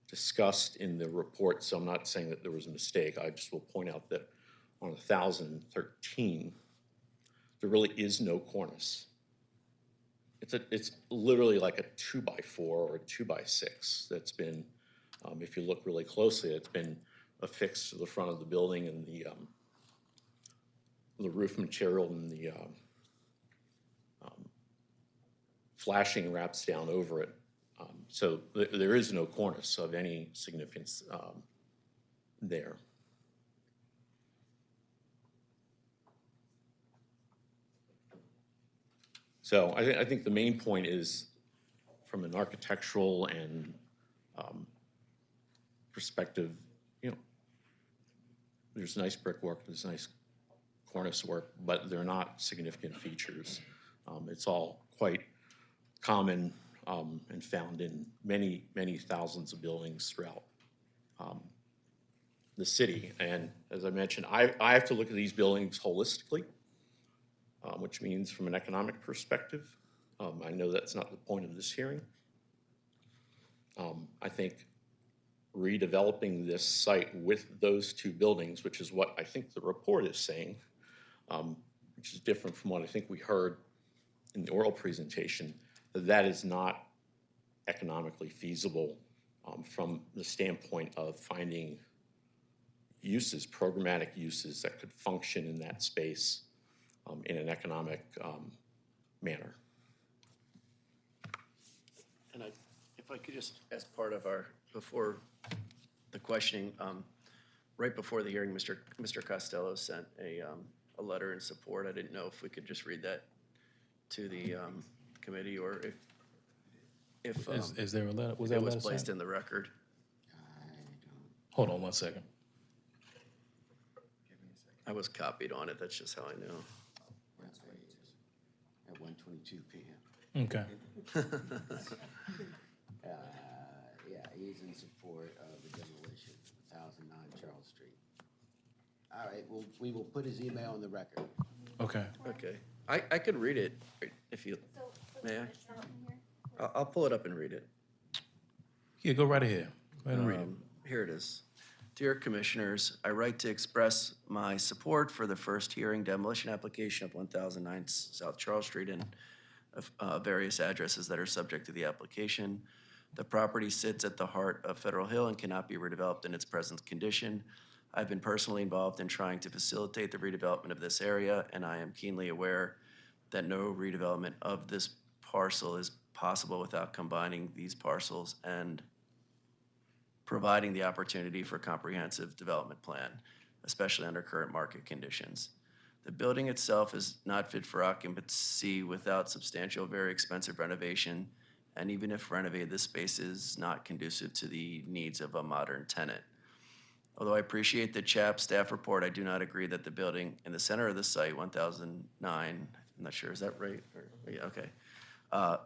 discussed in the report, so I'm not saying that there was a mistake. I just will point out that on 1013, there really is no cornice. It's literally like a 2x4 or a 2x6 that's been, if you look really closely, it's been affixed to the front of the building, and the roof material and the flashing wraps down over it. So there is no cornice of any significance there. So I think the main point is, from an architectural and perspective, there's nice brickwork, there's nice cornice work, but they're not significant features. It's all quite common and found in many, many thousands of buildings throughout the city. And as I mentioned, I have to look at these buildings holistically, which means from an economic perspective. I know that's not the point of this hearing. I think redeveloping this site with those two buildings, which is what I think the report is saying, which is different from what I think we heard in the oral presentation, that is not economically feasible from the standpoint of finding uses, programmatic uses that could function in that space in an economic manner. And if I could just, as part of before the questioning, right before the hearing, Mr. Costello sent a letter in support. I didn't know if we could just read that to the committee, or if is there a letter? it was placed in the record. Hold on one second. I was copied on it. That's just how I know. At 1:22 p.m. Okay. Yeah, he's in support of the demolition of 1009 Charles Street. All right, we will put his email in the record. Okay. Okay. I could read it if you, may I? I'll pull it up and read it. Yeah, go right ahead. Go ahead and read it. Here it is. Dear Commissioners, I write to express my support for the first hearing demolition application of 1009 South Charles Street in of various addresses that are subject to the application. The property sits at the heart of Federal Hill and cannot be redeveloped in its present condition. I've been personally involved in trying to facilitate the redevelopment of this area, and I am keenly aware that no redevelopment of this parcel is possible without combining these parcels and providing the opportunity for comprehensive development plan, especially under current market conditions. The building itself is not fit for occupancy without substantial, very expensive renovation, and even if renovated, this space is not conducive to the needs of a modern tenant. Although I appreciate the CHAP staff report, I do not agree that the building in the center of the site, 1009, I'm not sure, is that right? Yeah, okay,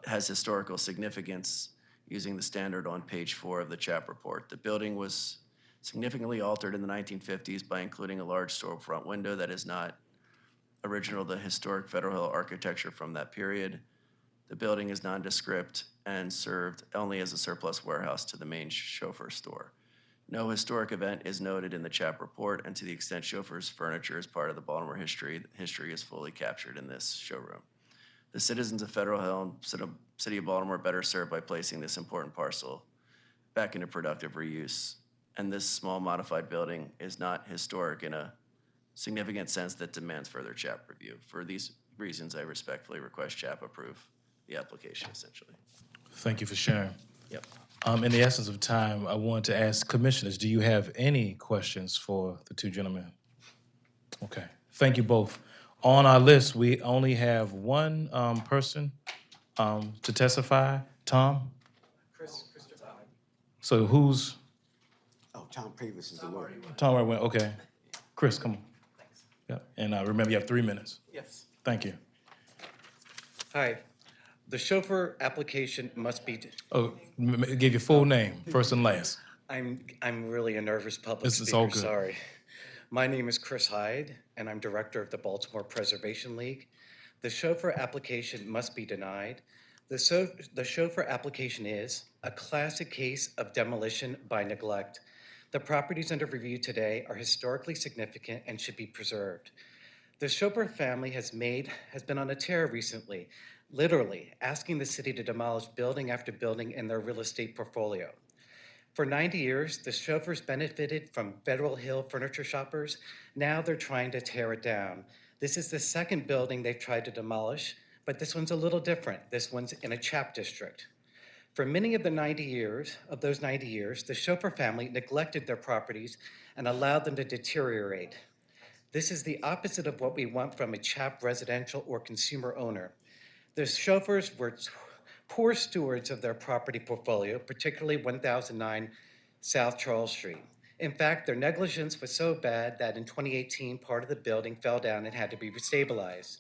has historical significance using the standard on page 4 of the CHAP report. The building was significantly altered in the 1950s by including a large storefront window that is not original to historic Federal Hill architecture from that period. The building is nondescript and served only as a surplus warehouse to the main chauffeur store. No historic event is noted in the CHAP report, and to the extent chauffeur's furniture is part of the Baltimore history, history is fully captured in this showroom. The citizens of Federal Hill and City of Baltimore are better served by placing this important parcel back into productive reuse. And this small modified building is not historic in a significant sense that demands further CHAP review. For these reasons, I respectfully request CHAP approve the application, essentially. Thank you for sharing. Yep. In the essence of time, I want to ask commissioners, do you have any questions for the two gentlemen? Okay, thank you both. On our list, we only have one person to testify. Tom? So who's, Oh, Tom Previs is the lawyer. Tom already went, okay. Chris, come on. Yeah, and remember, you have 3 minutes. Yes. Thank you. Hi. The chauffeur application must be, Oh, give your full name, first and last. I'm really a nervous public This speaker, is all good. sorry. My name is Chris Hyde, and I'm director of the Baltimore Preservation League. The chauffeur application must be denied. The chauffeur application is a classic case of demolition by neglect. The properties under review today are historically significant and should be preserved. The chauffeur family has been on a tear recently, literally asking the city to demolish building after building in their real estate portfolio. For 90 years, the chauffeurs benefited from Federal Hill furniture shoppers. Now they're trying to tear it down. This is the second building they've tried to demolish, but this one's a little different. This one's in a CHAP district. For many of those 90 years, the chauffeur family neglected their properties and allowed them to deteriorate. This is the opposite of what we want from a CHAP residential or consumer owner. The chauffeurs were poor stewards of their property portfolio, particularly 1009 South Charles Street. In fact, their negligence was so bad that in 2018, part of the building fell down and had to be restabilized.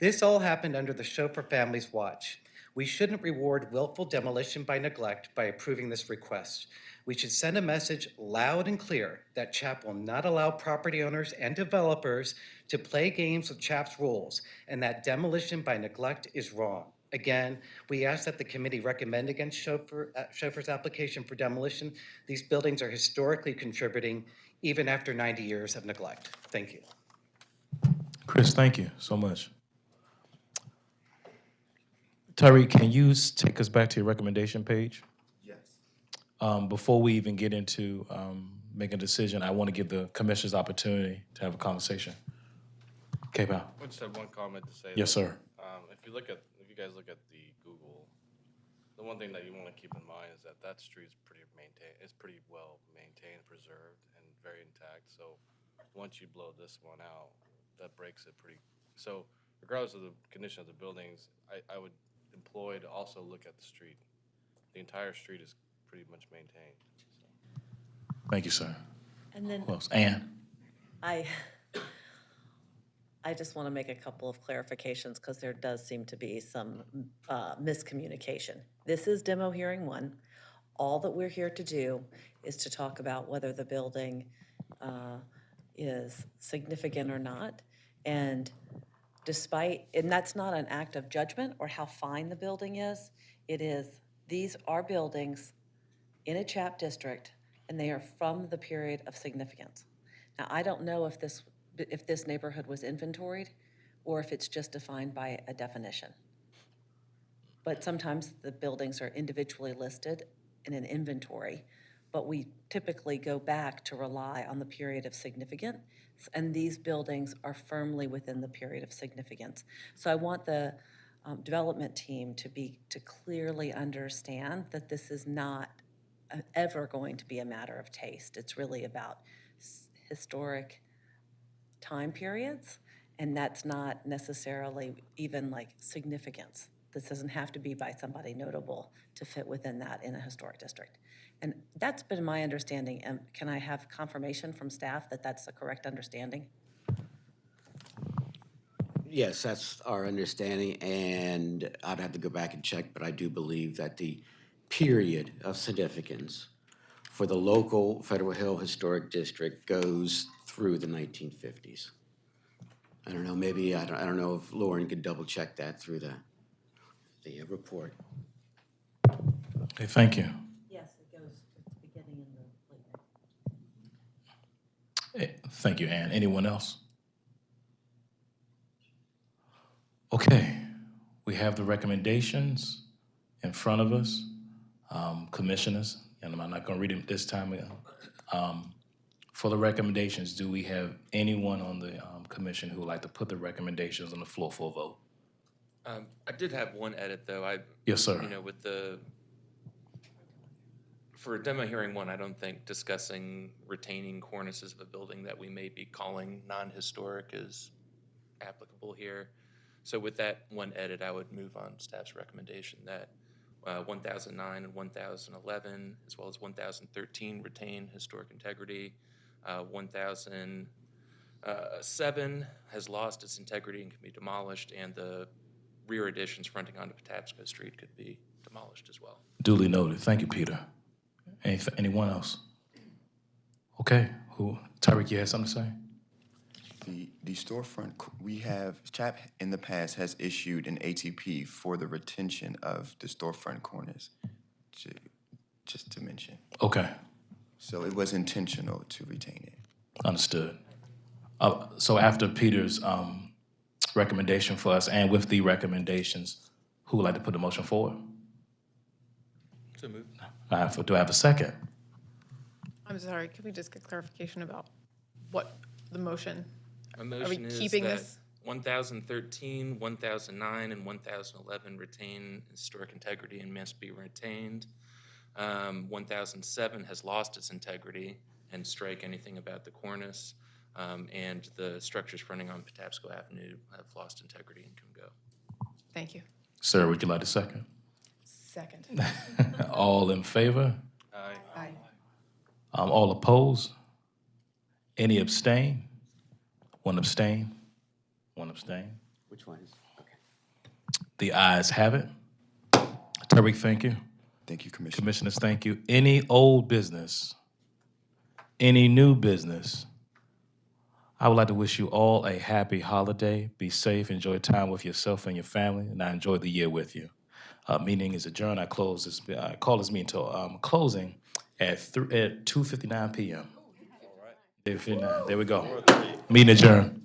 This all happened under the chauffeur family's watch. We shouldn't reward willful demolition by neglect by approving this request. We should send a message loud and clear that CHAP will not allow property owners and developers to play games with CHAP's rules, and that demolition by neglect is wrong. Again, we ask that the committee recommend against chauffeur's application for demolition. These buildings are historically contributing even after 90 years of neglect. Thank you. Chris, thank you so much. Tyree, can you take us back to your recommendation page? Yes. Before we even get into making a decision, I want to give the commissioners opportunity to have a conversation. Okay, pal. I just had one comment to say. Yes, sir. If you guys look at the Google, the one thing that you want to keep in mind is that street is pretty maintained. It's pretty well maintained, preserved, and very intact. So once you blow this one out, that breaks it pretty. So regardless of the condition of the buildings, I would employ to also look at the street. The entire street is pretty much maintained. So. Thank you, sir. And then Who else? Ann? I just want to make a couple of clarifications because there does seem to be some miscommunication. This is demo hearing 1. All that we're here to do is to talk about whether the building is significant or not. And that's not an act of judgment or how fine the building is. These are buildings in a CHAP district, and they are from the period of significance. Now, I don't know if this neighborhood was inventoried or if it's just defined by a definition. but sometimes the buildings are individually listed in an inventory, but we typically go back to rely on the period of significance, and these buildings are firmly within the period of significance. So I want the development team to clearly understand that this is not ever going to be a matter of taste. It's really about historic time periods, and that's not necessarily even like significance. This doesn't have to be by somebody notable to fit within that in a historic district. And that's been my understanding. And can I have confirmation from staff that that's the correct understanding? Yes, that's our understanding, and I'd have to go back and check, but I do believe that the period of significance for the local Federal Hill Historic District goes through the 1950s. I don't know, maybe, I don't know if Lauren could double check that through the report. Okay, thank you. Yes, it goes to the beginning and the late. Thank you, Ann. Anyone else? Okay, we have the recommendations in front of us. Commissioners, and I'm not gonna read them this time. For the recommendations, do we have anyone on the commission who would like to put the recommendations on the floor for a vote? I did have one edit, though. Yes, sir. You know, for demo hearing one, I don't think discussing retaining cornices of a building that we may be calling non-historic is applicable here. So with that one edit, I would move on staff's recommendation that 1009 and 1011, as well as 1013 retain historic integrity. 1007 has lost its integrity and can be demolished, and the rear additions fronting onto Patapsco Street could be demolished as well. Duly noted. Thank you, Peter. Anyone else? Okay, Tyreek, you had something to say? The storefront, we have, CHAP in the past has issued an ATP for the retention of the storefront corners, just to mention. Okay. So it was intentional to retain it. Understood. So after Peter's recommendation for us, and with the recommendations, who would like to put the motion forward? So moved. Do I have a second? I'm sorry, could we just get clarification about what the motion? My Are we motion is keeping that this? 1013, 1009, and 1011 retain historic integrity and must be retained. 1007 has lost its integrity, and strike anything about the cornice. And the structures fronting on Patapsco Avenue have lost integrity and can go. Thank you. Sir, would you like a second? Second. All in favor? Aye. All opposed? Any abstain? One abstain? One abstain? Which one is, okay. The ayes have it. Tariq, thank you. Thank you, Commissioner. Commissioners, thank you. Any old business? Any new business? I would like to wish you all a happy holiday. Be safe, enjoy time with yourself and your family, and I enjoy the year with you. Meeting is adjourned. I call this meeting until closing at 2:59 p.m. There we go. Meeting adjourned.